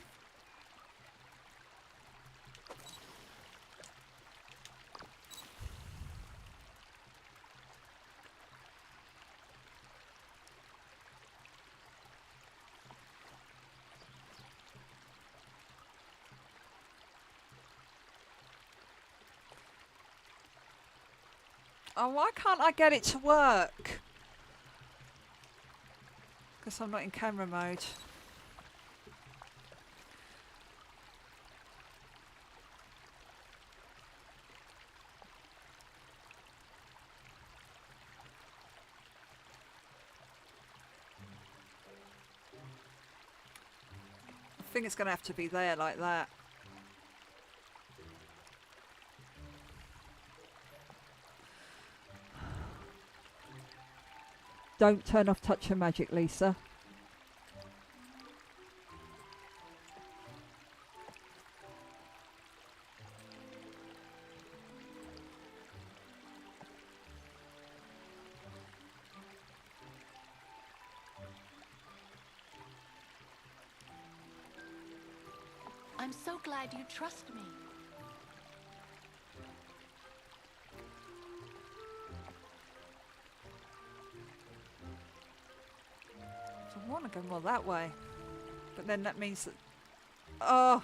Oh, why can't I get it to work? Because I'm not in camera mode. I think it's going to have to be there like that. Don't turn off touch of magic, Lisa. I'm so glad you trust me. I want to go more that way. But then that means that... Oh!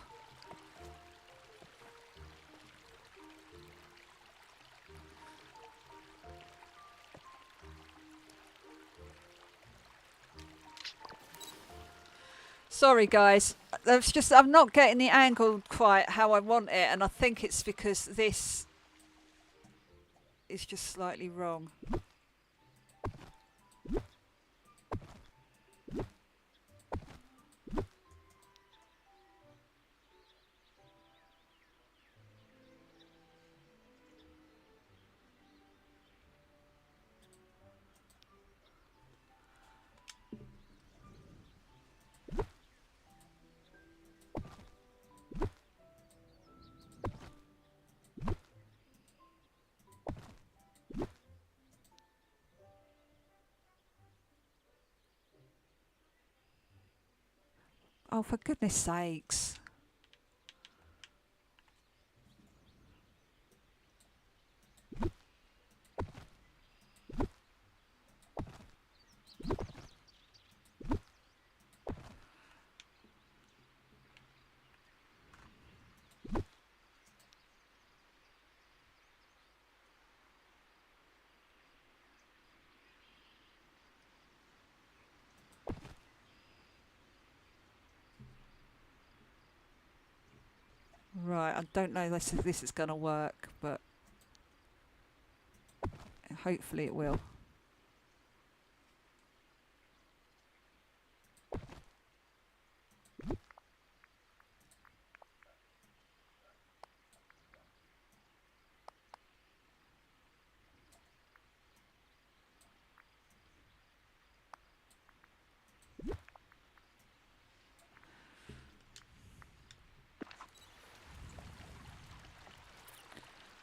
Sorry guys, that's just, I'm not getting the angle quite how I want it, and I think it's because this is just slightly wrong. Oh, for goodness sakes. Right, I don't know if this is going to work, but hopefully it will.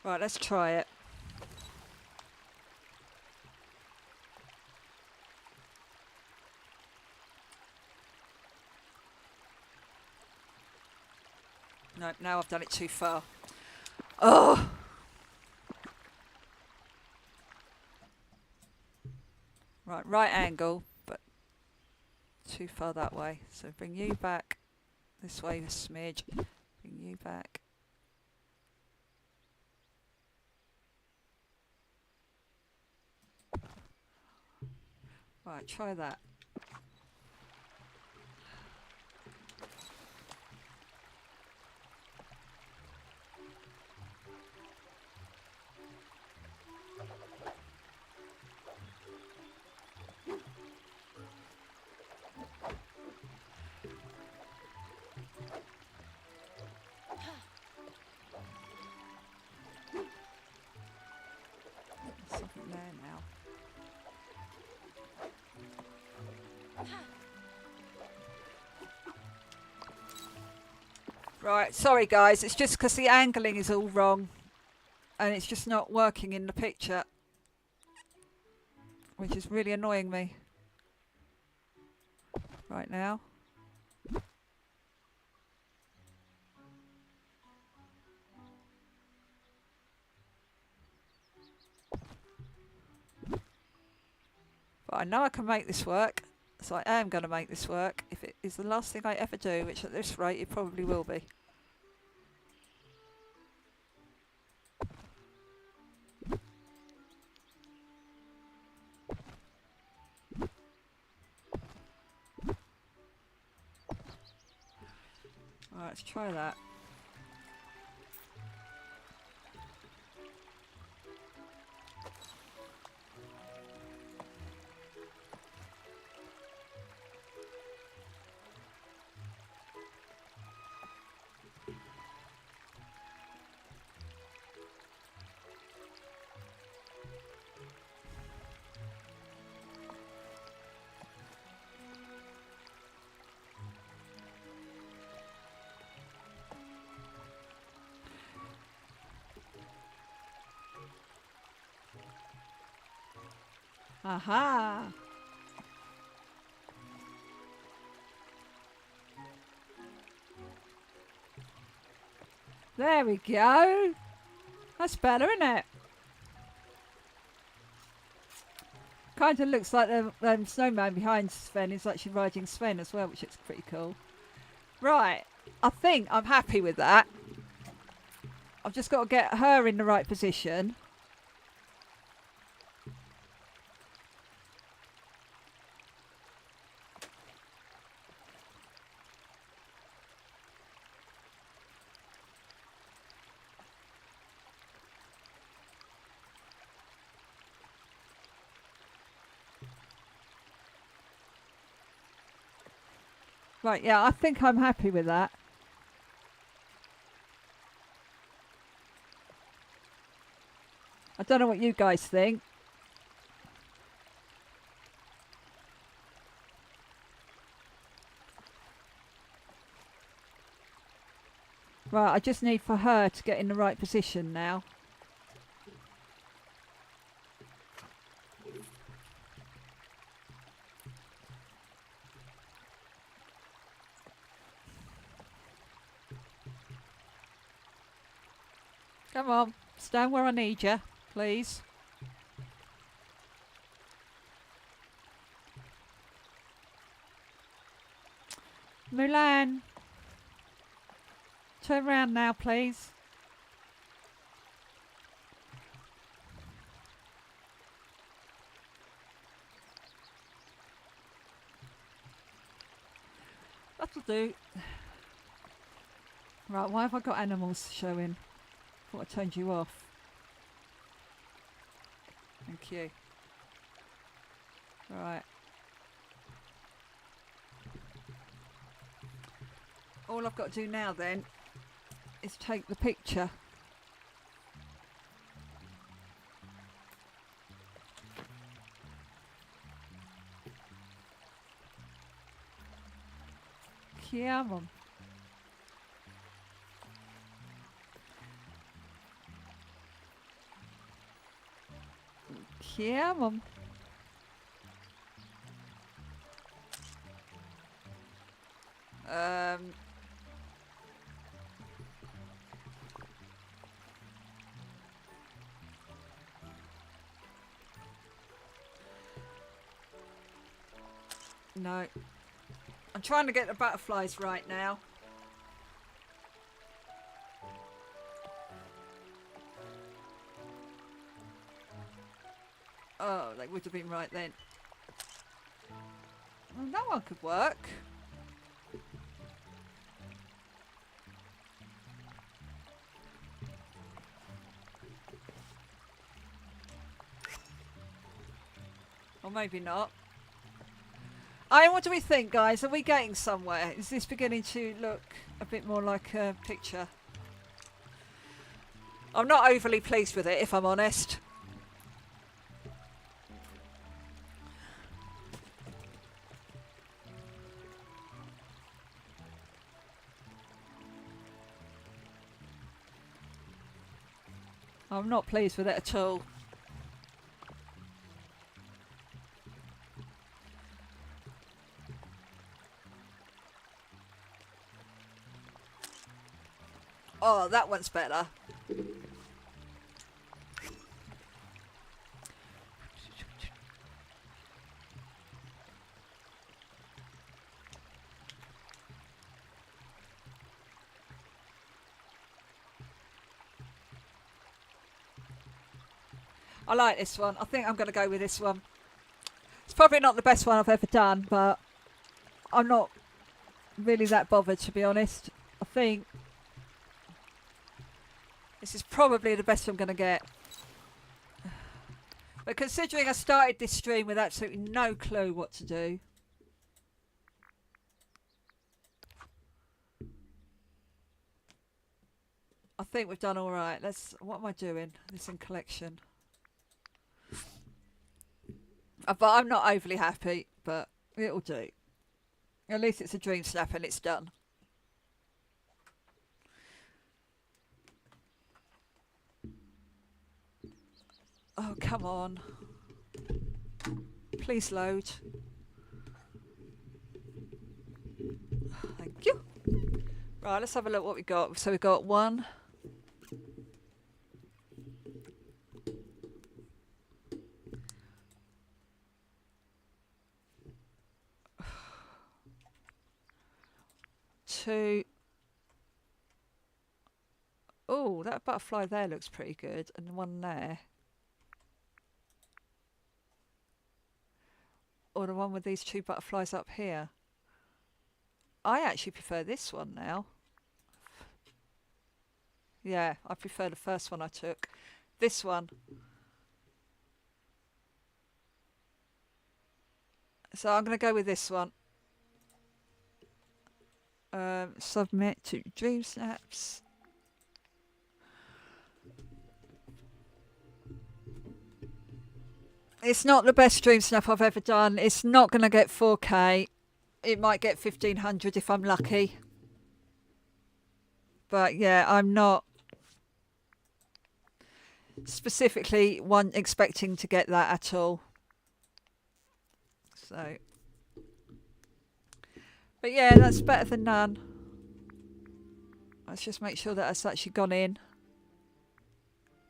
Right, let's try it. No, now I've done it too far. Oh! Right angle, but too far that way. So bring you back this way a smidge. Bring you back. Right, try that. Something there now. Right, sorry guys, it's just because the angling is all wrong and it's just not working in the picture, which is really annoying me right now. But I know I can make this work, so I am going to make this work if it is the last thing I ever do, which at this rate it probably will be. Alright, let's try that. Aha! There we go. That's better, isn't it? Kind of looks like the snowman behind Sven is actually riding Sven as well, which is pretty cool. Right, I think I'm happy with that. I've just got to get her in the right position. Right, yeah, I think I'm happy with that. I don't know what you guys think. Right, I just need for her to get in the right position now. Come on, stand where I need you, please. Mulan, turn around now, please. That'll do. Right, why have I got animals showing? Thought I turned you off. Thank you. Right. All I've got to do now then is take the picture. Come on. Come on. No. I'm trying to get the butterflies right now. Oh, they would have been right then. Well, that one could work. Or maybe not. What do we think, guys? Are we getting somewhere? Is this beginning to look a bit more like a picture? I'm not overly pleased with it, if I'm honest. I'm not pleased with it at all. Oh, that one's better. I like this one. I think I'm going to go with this one. It's probably not the best one I've ever done, but I'm not really that bothered, to be honest. I think this is probably the best I'm going to get. But considering I started this stream with absolutely no clue what to do. I think we've done all right. What am I doing? This in collection. But I'm not overly happy, but it'll do. At least it's a Dreamsnap and it's done. Oh, come on. Please load. Thank you. Right, let's have a look what we got. So we've got 1, to... Oh, that butterfly there looks pretty good. And the one there. Or the one with these two butterflies up here. I actually prefer this one now. Yeah, I prefer the first one I took. This one. So I'm going to go with this one. Submit to Dreamsnaps. It's not the best Dreamsnap I've ever done. It's not going to get 4K. It might get 1500 if I'm lucky. But yeah, I'm not specifically expecting to get that at all. So, but yeah, that's better than none. Let's just make sure that it's actually gone in.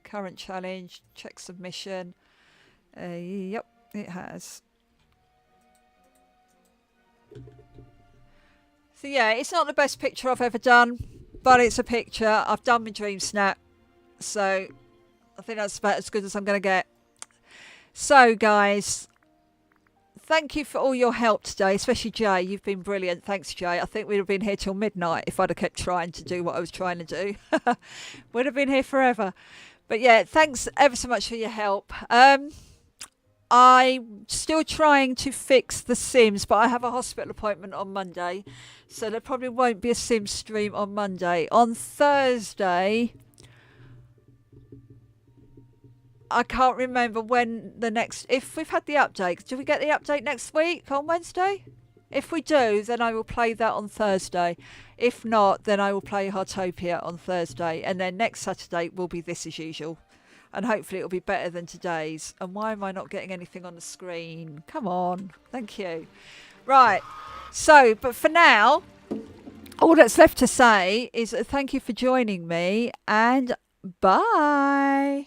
Current challenge, check submission. Yep, it has. So yeah, it's not the best picture I've ever done, but it's a picture. I've done my Dreamsnap, so I think that's about as good as I'm going to get. So guys, thank you for all your help today, especially Jay. You've been brilliant. Thanks, Jay. I think we'd have been here till midnight if I'd have kept trying to do what I was trying to do. We'd have been here forever. But yeah, thanks ever so much for your help. I'm still trying to fix the Sims, but I have a hospital appointment on Monday, so there probably won't be a Sims stream on Monday. On Thursday, I can't remember when the next... If we've had the update, do we get the update next week on Wednesday? If we do, then I will play that on Thursday. If not, then I will play Heartopia on Thursday, and then next Saturday will be this as usual. And hopefully it'll be better than today's. And why am I not getting anything on the screen? Come on. Thank you. Right. So, but for now, all that's left to say is thank you for joining me and bye.